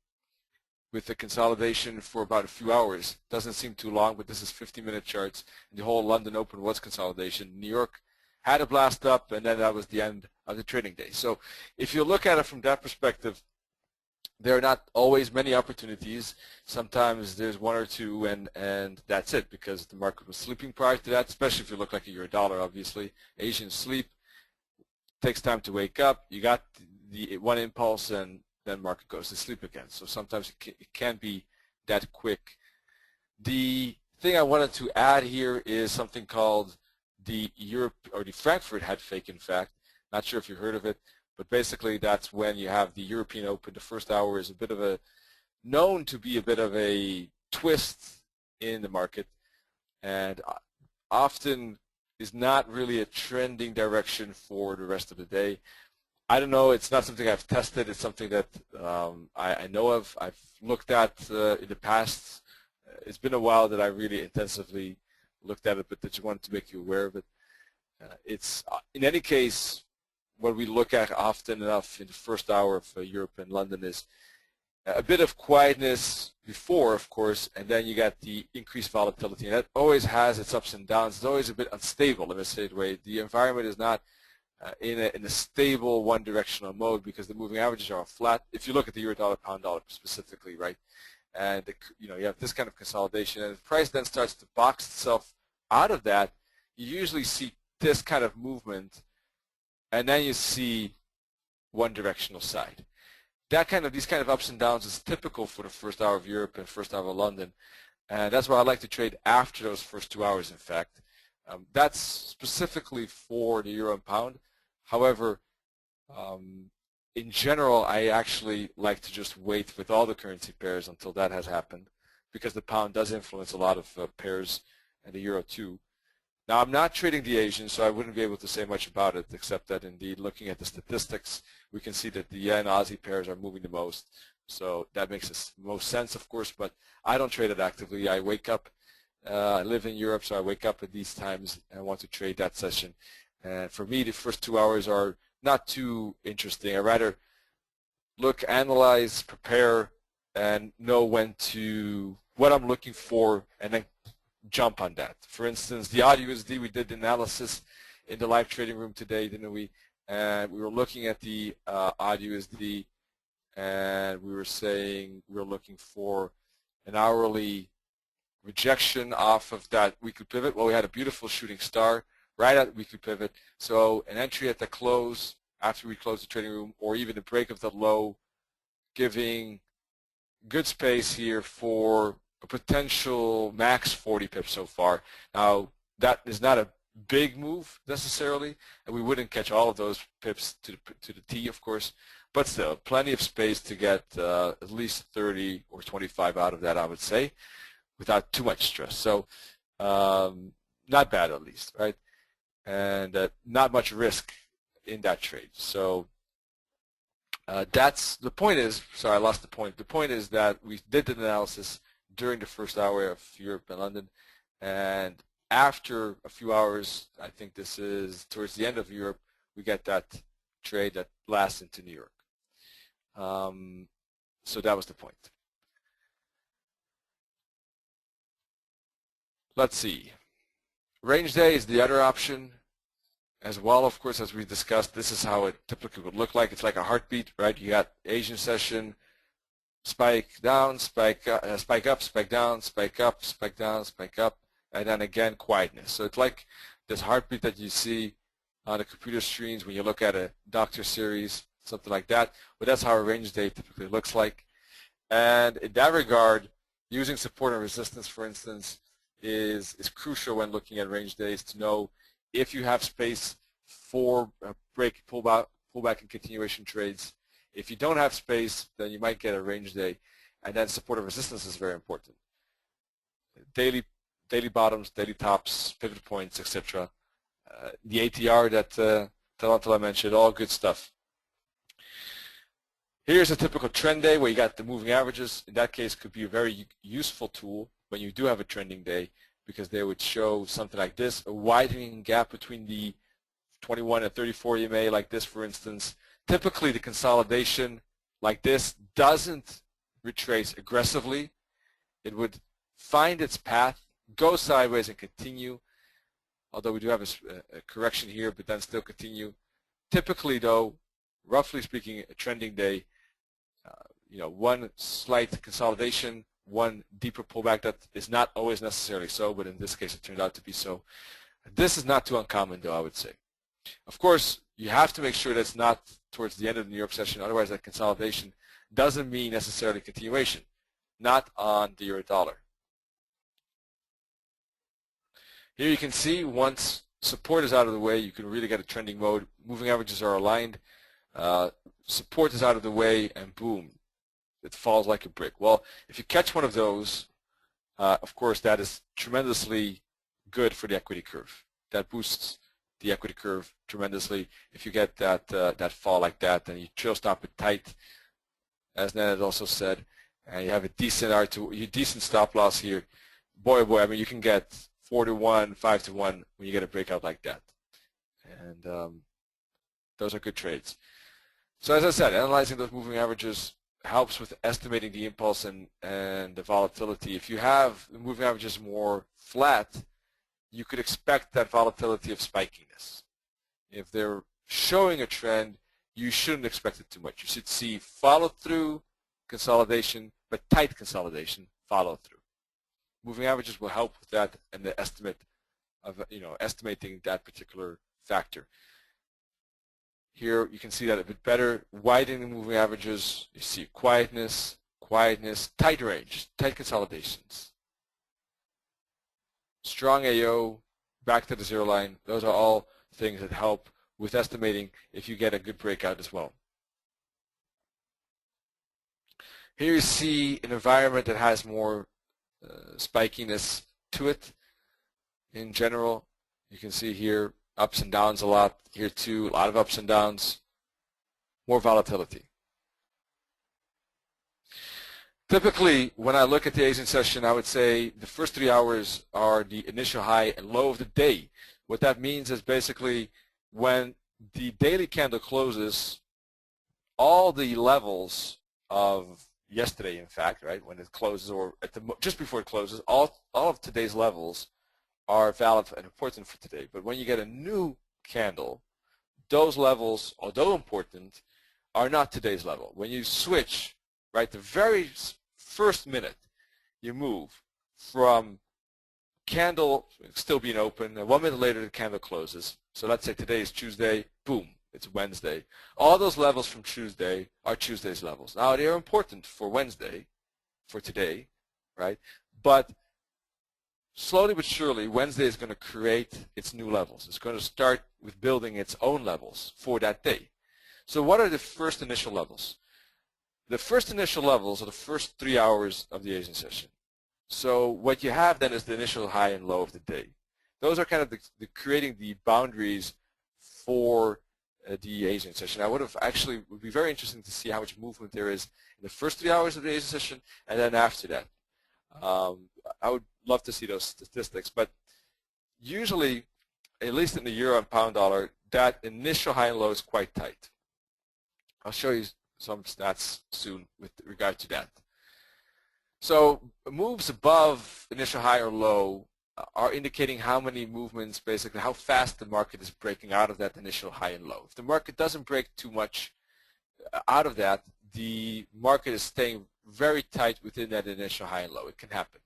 with the consolidation for about a few hours. Doesn't seem too long, but this is 50-minute charts. And the whole London Open was consolidation. New York had a blast up, and then that was the end of the trading day. So if you look at it from that perspective, there are not always many opportunities. Sometimes there's one or two, and that's it, because the market was sleeping prior to that, especially if you look like a euro dollar, obviously. Asians sleep. Takes time to wake up. You got the one impulse, and then market goes to sleep again. So sometimes it can't be that quick. The thing I wanted to add here is something called the Frankfurt head fake, in fact. Not sure if you heard of it, but basically that's when you have the European Open. The first hour is known to be a bit of a twist in the market, and often is not really a trending direction for the rest of the day. I don't know. It's not something I've tested. It's something that I know of. I've looked at in the past. It's been a while that I really intensively looked at it, but I just wanted to make you aware of it. It's in any case, what we look at often enough in the first hour of Europe and London is a bit of quietness before, of course, and then you got the increased volatility. And that always has its ups and downs. It's always a bit unstable, let me say it that way. The environment is not in a stable one-directional mode because the moving averages are flat. If you look at the euro-dollar, pound-dollar specifically, right? And you have this kind of consolidation, and the price then starts to box itself out of that. You usually see this kind of movement, and then you see one-directional side. These kind of ups and downs is typical for the first hour of Europe and first hour of London, and that's why I like to trade after those first 2 hours. In fact, that's specifically for the euro and pound. However, in general, I actually like to just wait with all the currency pairs until that has happened, because the pound does influence a lot of pairs, and the euro too. Now, I'm not trading the Asian, so I wouldn't be able to say much about it, except that indeed, looking at the statistics, we can see that the yen-Aussie pairs are moving the most. So that makes the most sense, of course, but I don't trade it actively. I wake up, I live in Europe, so I wake up at these times and want to trade that session. And for me, the first 2 hours are not too interesting. I rather look, analyze, prepare, and know what I'm looking for, and then jump on that. For instance, the AUD USD, we did the analysis in the live trading room today, didn't we? And we were looking at the AUD USD, and we were saying we were looking for an hourly rejection off of that weekly pivot. Well, we had a beautiful shooting star right at the weekly pivot. So an entry at the close after we close the trading room, or even the break of the low, giving good space here for a potential max 40 pips so far. Now, that is not a big move necessarily, and we wouldn't catch all of those pips to the T, of course, but still, plenty of space to get at least 30 or 25 out of that, I would say, without too much stress. So not bad, at least, right? And not much risk in that trade. So that's the point is, sorry, I lost the point. The point is that we did the analysis during the first hour of Europe and London, and after a few hours, I think this is towards the end of Europe, we get that trade that lasts into New York. So that was the point. Let's see. Range day is the other option as well, of course, as we discussed. This is how it typically would look like. It's like a heartbeat, right? You got Asian session, spike down, spike up, spike down, spike up, spike down, spike up, and then again quietness. So it's like this heartbeat that you see on the computer screens when you look at a doctor series, something like that. But that's how a range day typically looks like. And in that regard, using support and resistance, for instance, is crucial when looking at range days to know if you have space for break, pullback, and continuation trades. If you don't have space, then you might get a range day, and then support and resistance is very important. Daily bottoms, daily tops, pivot points, etc. The ATR that Talantala mentioned, all good stuff. Here's a typical trend day where you got the moving averages. In that case, could be a very useful tool when you do have a trending day, because they would show something like this, a widening gap between the 21 and 34 EMA, like this, for instance. Typically, the consolidation like this doesn't retrace aggressively. It would find its path, go sideways, and continue, although we do have a correction here, but then still continue. Typically, though, roughly speaking, a trending day, one slight consolidation, one deeper pullback. That is not always necessarily so, but in this case it turned out to be so. This is not too uncommon, though, I would say. Of course, you have to make sure that it's not towards the end of the New York session, otherwise that consolidation doesn't mean necessarily continuation, not on the euro dollar. Here you can see once support is out of the way, you can really get a trending mode. Moving averages are aligned, support is out of the way, and boom, it falls like a brick. Well, if you catch one of those, of course, that is tremendously good for the equity curve. that boosts the equity curve tremendously. If you get that that fall like that, then you trail stop it tight, as Ned also said, and you have a decent R2, decent stop loss here. Boy, oh boy, I mean, you can get 4-to-1, 5-to-1 when you get a breakout like that, and those are good trades. So as I said, analyzing those moving averages helps with estimating the impulse and the volatility. If you have the moving averages more flat, you could expect that volatility of spikiness. If they're showing a trend, you shouldn't expect it too much. You should see follow-through, consolidation, but tight consolidation, follow-through. Moving averages will help with that and the estimate of, estimating that particular factor. Here you can see that a bit better. Widening the moving averages, you see quietness, tight range, tight consolidations. Strong AO, back to the zero line. Those are all things that help with estimating if you get a good breakout as well. Here you see an environment that has more spikiness to it. In general, you can see here ups and downs a lot. Here too, a lot of ups and downs, more volatility. Typically, when I look at the Asian session, I would say the first 3 hours are the initial high and low of the day. What that means is basically when the daily candle closes, all the levels of yesterday, in fact, right, when it closes or just before it closes, all of today's levels are valid and important for today. But when you get a new candle, those levels, although important, are not today's level. When you switch, right, the very first minute you move from candle still being open, and 1 minute later the candle closes. So let's say today is Tuesday, boom, it's Wednesday. All those levels from Tuesday are Tuesday's levels. Now they are important for Wednesday, for today, right? But slowly but surely, Wednesday is going to create its new levels. It's going to start with building its own levels for that day. So what are the first initial levels? The first initial levels are the first 3 hours of the Asian session. So what you have then is the initial high and low of the day. Those are kind of the creating the boundaries for the Asian session. I would be very interesting to see how much movement there is in the first 3 hours of the Asian session and then after that. I would love to see those statistics, but usually, at least in the euro and pound dollar, that initial high and low is quite tight. I'll show you some stats soon with regard to that. So moves above initial high or low are indicating how many movements, basically how fast the market is breaking out of that initial high and low. If the market doesn't break too much out of that, the market is staying very tight within that initial high and low. It can happen.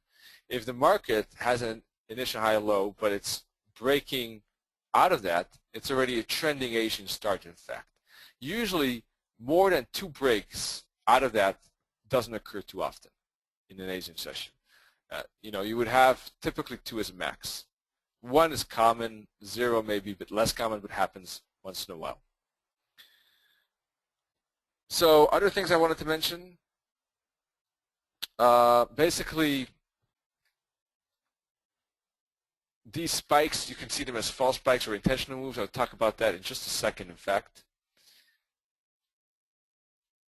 If the market has an initial high and low, but it's breaking out of that, it's already a trending Asian start, in fact. Usually, more than 2 breaks out of that doesn't occur too often in an Asian session. You would have typically 2 as a max. 1 is common, 0 may be a bit less common, but happens once in a while. So other things I wanted to mention, basically these spikes, you can see them as false spikes or intentional moves. I'll talk about that in just a second, in fact.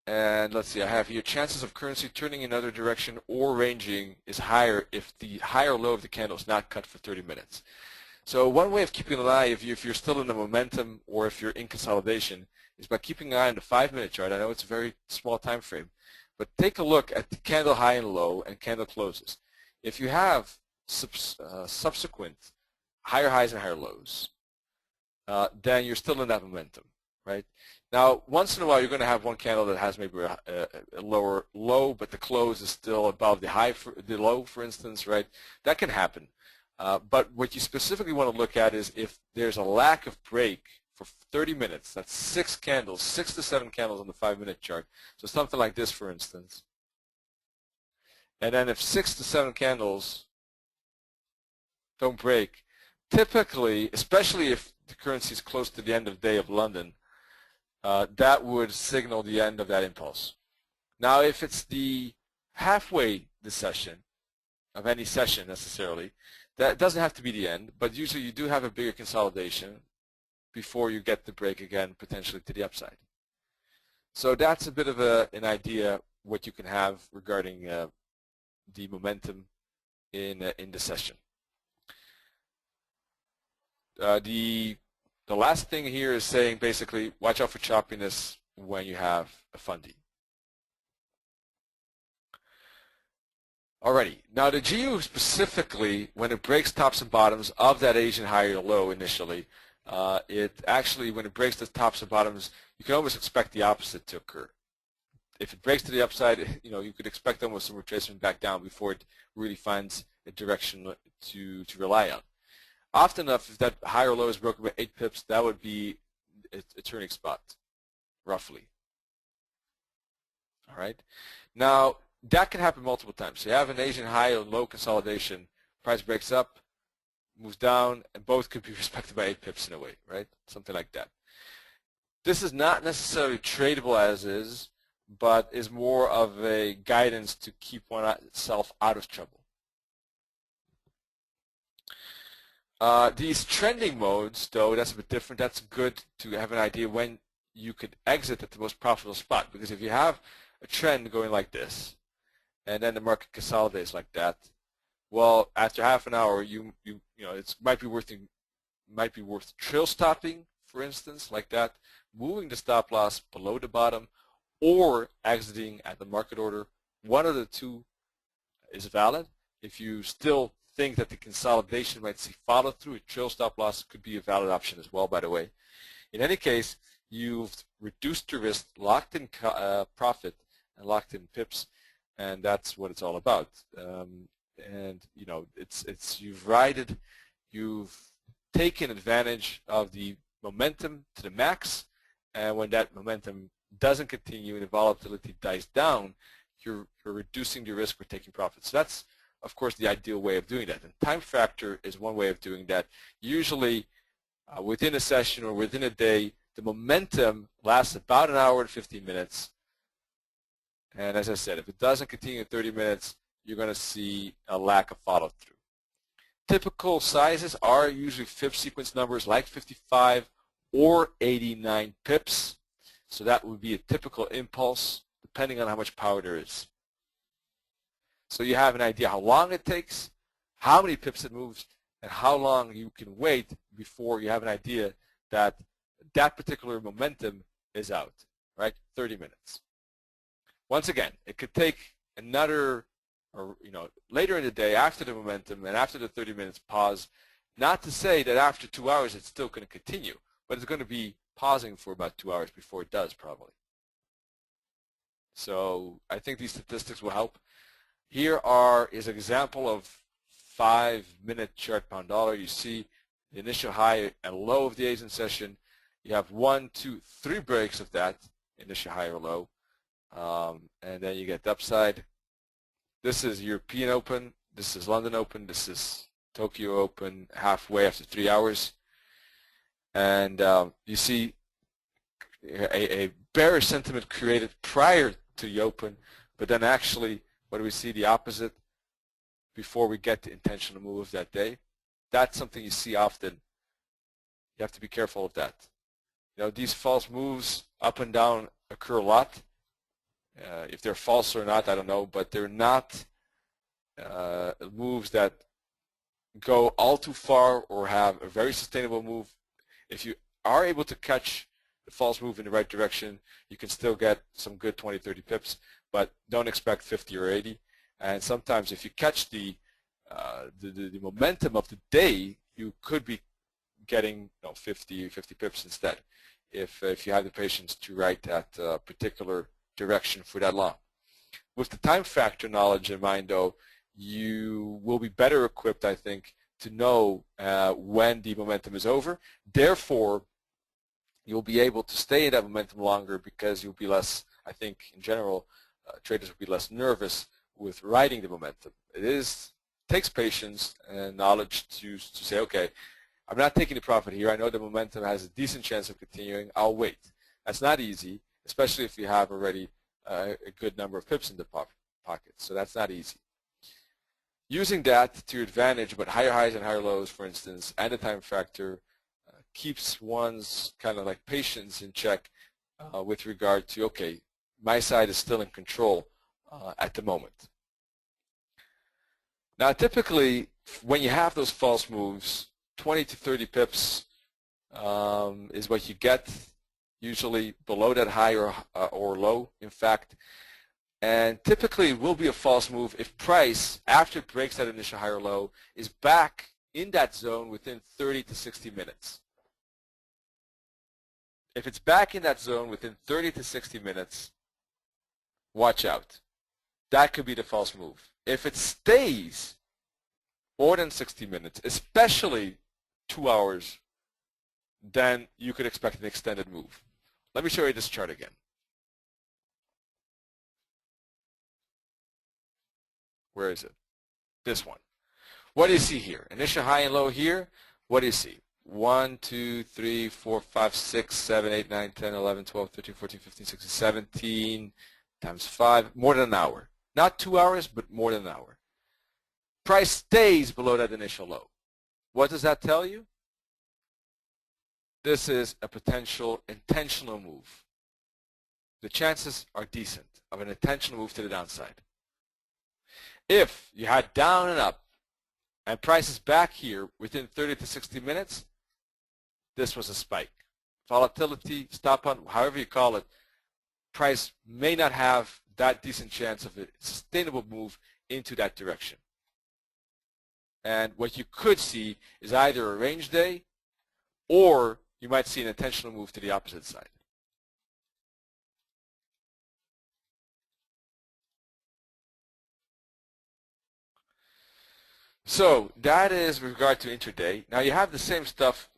And let's see, I have here chances of currency turning in another direction or ranging is higher if the high or low of the candle is not cut for 30 minutes. So one way of keeping an eye, if you're still in the momentum or if you're in consolidation, is by keeping an eye on the 5-minute chart. I know it's a very small time frame, but take a look at the candle high and low and candle closes. If you have subsequent higher highs and higher lows, then you're still in that momentum, right? Now, once in a while, you're going to have one candle that has maybe a lower low, but the close is still above the low, for instance, right? That can happen. But what you specifically want to look at is if there's a lack of break for 30 minutes. That's 6 candles, 6 to 7 candles on the 5-minute chart. So something like this, for instance. And then if 6 to 7 candles don't break, typically, especially if the currency is close to the end of the day of London, that would signal the end of that impulse. Now, if it's the halfway the session, of any session necessarily, That doesn't have to be the end, but usually you do have a bigger consolidation before you get the break again, potentially to the upside. So that's a bit of an idea what you can have regarding the momentum in the session. The last thing here is saying basically watch out for choppiness when you have a fundy. Alrighty, now the GU specifically, when it breaks tops and bottoms of that Asian high or low initially, it actually, when it breaks the tops and bottoms, you can almost expect the opposite to occur. If it breaks to the upside, you could expect almost some retracement back down before it really finds a direction to rely on. Often enough, if that high or low is broken by 8 pips, that would be a turning spot, roughly. All right. Now, that can happen multiple times. So you have an Asian high or low consolidation, price breaks up, moves down, and both could be respected by 8 pips in a way, right? Something like that. This is not necessarily tradable as is, but is more of a guidance to keep oneself out of trouble. These trending modes, though, that's a bit different. That's good to have an idea when you could exit at the most profitable spot. Because if you have a trend going like this, and then the market consolidates like that, well, after half an hour, it might be worth trail stopping, for instance, like that, moving the stop loss below the bottom, or exiting at the market order. One of the two is valid. If you still think that the consolidation might see follow through, a trail stop loss could be a valid option as well, by the way. In any case, you've reduced your risk, locked in profit, and locked in pips, and that's what it's all about. And you've taken advantage of the momentum to the max, and when that momentum doesn't continue and the volatility dies down, you're reducing the risk for taking profits. So that's, of course, the ideal way of doing that. And time factor is one way of doing that. Usually, within a session or within a day, the momentum lasts about an hour and 15 minutes. And as I said, if it doesn't continue in 30 minutes, you're going to see a lack of follow-through. Typical sizes are usually fib sequence numbers like 55 or 89 pips. So that would be a typical impulse, depending on how much power there is. So you have an idea how long it takes, how many pips it moves, and how long you can wait before you have an idea that that particular momentum is out, right? 30 minutes. Once again, it could take another, or later in the day after the momentum and after the 30 minutes pause, not to say that after 2 hours it's still going to continue, but it's going to be pausing for about 2 hours before it does, probably. So I think these statistics will help. Here is an example of 5-minute chart pound dollar. You see the initial high and low of the Asian session. You have 1, 2, 3 breaks of that initial high or low, and then you get the upside. This is European Open. This is London Open. This is Tokyo Open halfway after 3 hours. And you see a bearish sentiment created prior to the open, but then actually, what do we see? The opposite before we get the intentional move of that day. That's something you see often. You have to be careful of that. These false moves up and down occur a lot. If they're false or not, I don't know, but they're not moves that go all too far or have a very sustainable move. If you are able to catch the false move in the right direction, you can still get some good 20, 30 pips, but don't expect 50 or 80. And sometimes if you catch the momentum of the day, you could be getting 50 pips instead if you have the patience to ride that particular direction for that long. With the time factor knowledge in mind, though, you will be better equipped, I think, to know when the momentum is over. Therefore, you'll be able to stay in that momentum longer because you'll be less, I think, in general, traders will be less nervous with riding the momentum. It takes patience and knowledge to say, okay, I'm not taking the profit here. I know the momentum has a decent chance of continuing. I'll wait. That's not easy, especially if you have already a good number of pips in the pocket. So that's not easy. using that to your advantage, but higher highs and higher lows, for instance, and the time factor keeps one's kind of like patience in check with regard to, okay, my side is still in control at the moment. Now, typically, when you have those false moves, 20 to 30 pips is what you get, usually below that high or low, in fact. And typically, it will be a false move if price, after it breaks that initial high or low, is back in that zone within 30 to 60 minutes. If it's back in that zone within 30 to 60 minutes, watch out. That could be the false move. If it stays more than 60 minutes, especially 2 hours, then you could expect an extended move. Let me show you this chart again. Where is it? This one. What do you see here? Initial high and low here. What do you see? 1, 2, 3, 4, 5, 6, 7, 8, 9, 10, 11, 12, 13, 14, 15, 16, 17 times 5. More than an hour. Not 2 hours, but more than an hour. Price stays below that initial low. What does that tell you? This is a potential intentional move. The chances are decent of an intentional move to the downside. If you had down and up and price is back here within 30 to 60 minutes, this was a spike. Volatility, stop hunt, however you call it, price may not have that decent chance of a sustainable move into that direction. And what you could see is either a range day or you might see an intentional move to the opposite side. So that is with regard to intraday. Now you have the same stuff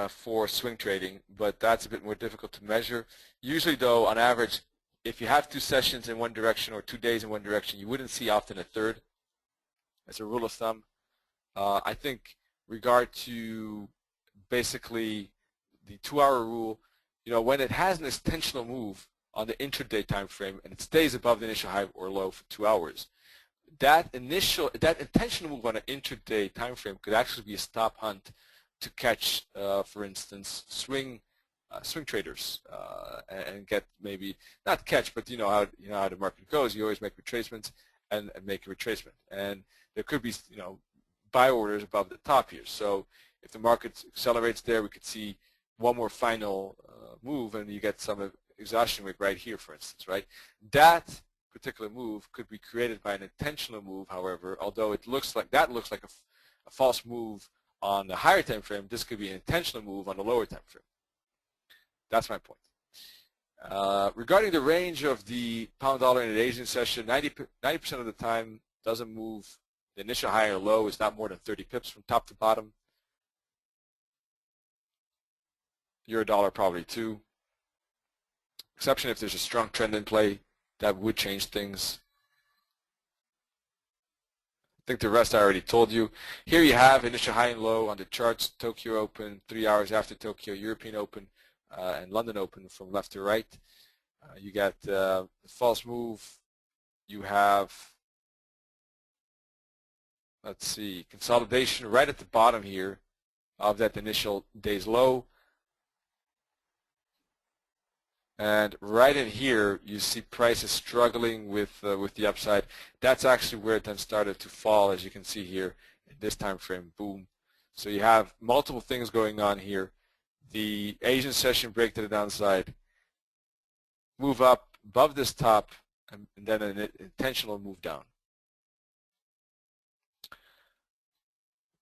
for swing trading, but that's a bit more difficult to measure. Usually though, on average, if you have 2 sessions in one direction or 2 days in one direction, you wouldn't see often a third. As a rule of thumb. I think regard to basically the 2-hour rule, you know, when it has an intentional move on the intraday time frame and it stays above the initial high or low for 2 hours, that intentional move on an intraday time frame could actually be a stop hunt to catch, for instance, swing traders and get maybe not catch, but you know how the market goes. You always make retracements and make a retracement, and there could be buy orders above the top here. So if the market accelerates there, we could see one more final move, and you get some exhaustion rate right here, for instance, right? That particular move could be created by an intentional move, however, although it looks like a false move on the higher time frame, this could be an intentional move on the lower time frame. That's my point. Regarding the range of the pound dollar in an Asian session, 90% of the time doesn't move. The initial high or low is not more than 30 pips from top to bottom. Euro dollar probably too. Exception if there's a strong trend in play, that would change things. I think the rest I already told you. Here you have initial high and low on the charts. Tokyo Open, 3 hours after Tokyo, European Open, and London Open from left to right. You got the false move. You have, let's see, consolidation right at the bottom here of that initial day's low. And right in here, you see prices struggling with the upside. That's actually where it then started to fall, as you can see here in this time frame. Boom. So you have multiple things going on here. The Asian session break to the downside, move up above this top, and then an intentional move down.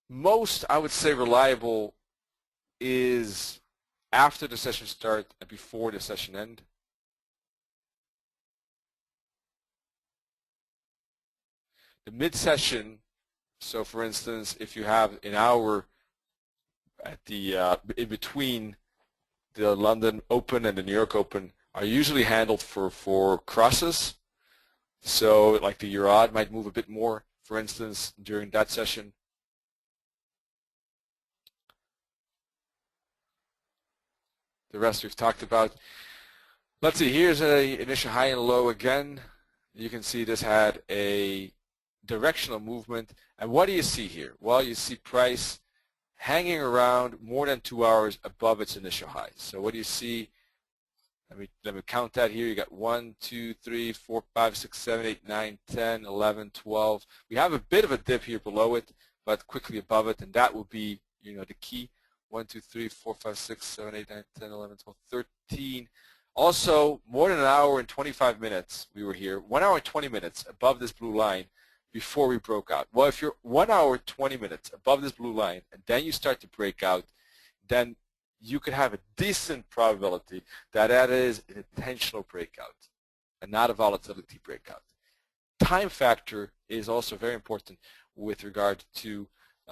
Most, I would say, reliable is after the session start and before the session end. The mid-session, so for instance, if you have an hour at the in between the London Open and the New York Open, are usually handled for crosses. So like the Euro might move a bit more, for instance, during that session. The rest we've talked about. Let's see, here's an initial high and low again. You can see this had a directional movement. And what do you see here? Well, you see price hanging around more than 2 hours above its initial high. So what do you see? Let me count that here. You got 1, 2, 3, 4, 5, 6, 7, 8, 9, 10, 11, 12. We have a bit of a dip here below it, but quickly above it, and that will be, the key. 1, 2, 3, 4, 5, 6, 7, 8, 9, 10, 11, 12, 13. Also, more than an hour and 25 minutes we were here. 1 hour and 20 minutes above this blue line before we broke out. Well, if you're 1 hour, 20 minutes above this blue line, and then you start to break out, then you could have a decent probability that is an intentional breakout and not a volatility breakout. Time factor is also very important with regard to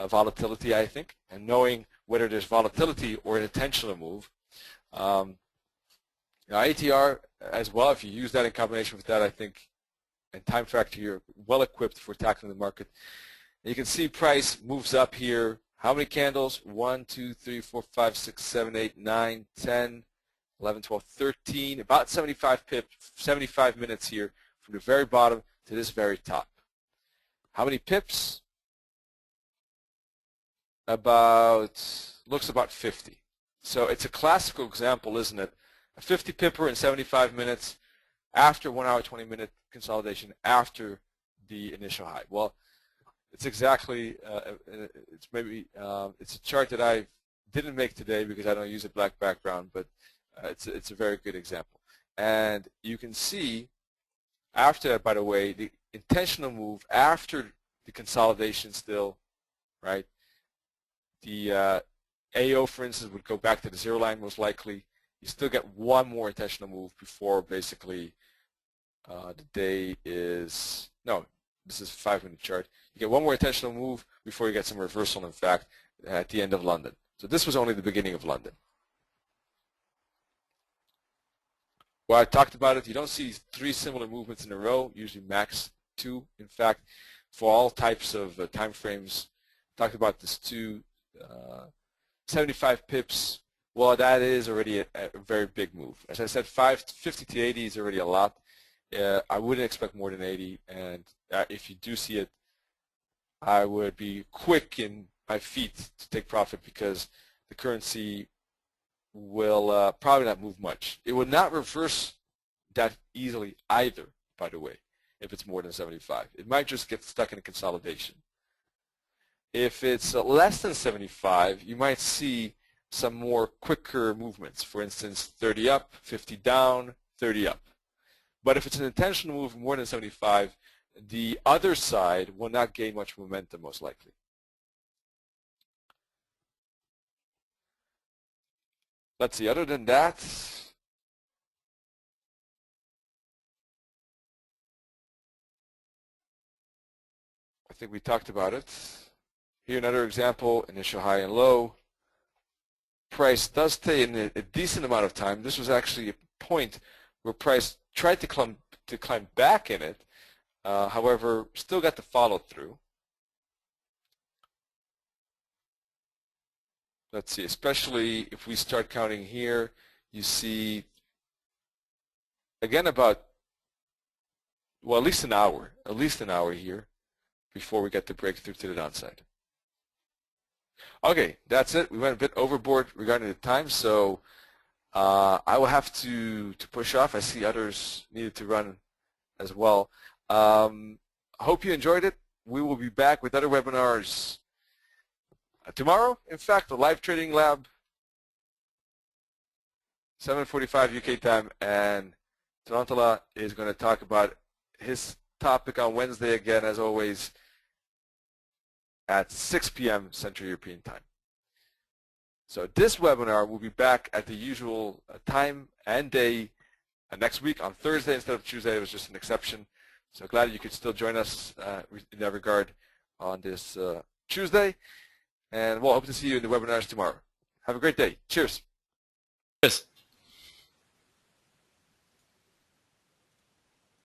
volatility, I think, and knowing whether there's volatility or an intentional move. ATR as well, if you use that in combination with that, I think, and time factor, you're well equipped for tackling the market. And you can see price moves up here. How many candles? 1, 2, 3, 4, 5, 6, 7, 8, 9, 10, 11, 12, 13. About 75 pips, 75 minutes here from the very bottom to this very top. How many pips? Looks about 50. So it's a classical example, isn't it? A 50 pipper in 75 minutes after 1 hour, 20 minute consolidation after the initial high. Well, it's exactly, it's a chart that I didn't make today because I don't use a black background, but it's a very good example. And you can see after that, by the way, the intentional move after the consolidation still, right? The AO, for instance, would go back to the zero line most likely. You still get one more intentional move before basically the day is, no, this is a 5-minute chart. You get one more intentional move before you get some reversal, in fact, at the end of London. So this was only the beginning of London. Well, I talked about it. You don't see 3 similar movements in a row, usually max 2. In fact, for all types of time frames, talked about this 75 pips. Well, that is already a very big move. As I said, 50 to 80 is already a lot. I wouldn't expect more than 80, and if you do see it, I would be quick in my feet to take profit because the currency will probably not move much. It will not reverse that easily either, by the way, if it's more than 75. It might just get stuck in a consolidation. If it's less than 75, you might see some more quicker movements. For instance, 30 up, 50 down, 30 up. But if it's an intentional move more than 75, the other side will not gain much momentum, most likely. Let's see, other than that, I think we talked about it. Here another example, initial high and low. Price does stay in a decent amount of time. This was actually a point where price tried to climb back in it, however, still got the follow through. Let's see, especially if we start counting here, you see, again, about, well, at least an hour here before we get the breakthrough to the downside. Okay, that's it. We went a bit overboard regarding the time, so I will have to push off. I see others needed to run as well. I hope you enjoyed it. We will be back with other webinars tomorrow. In fact, the live trading lab, 7:45 UK time, and Tarantula is going to talk about his topic on Wednesday again, as always, at 6 p.m. Central European time. So this webinar will be back at the usual time and day next week on Thursday instead of Tuesday. It was just an exception. So glad you could still join us in that regard on this Tuesday. And we'll hope to see you in the webinars tomorrow. Have a great day. Cheers. Yes.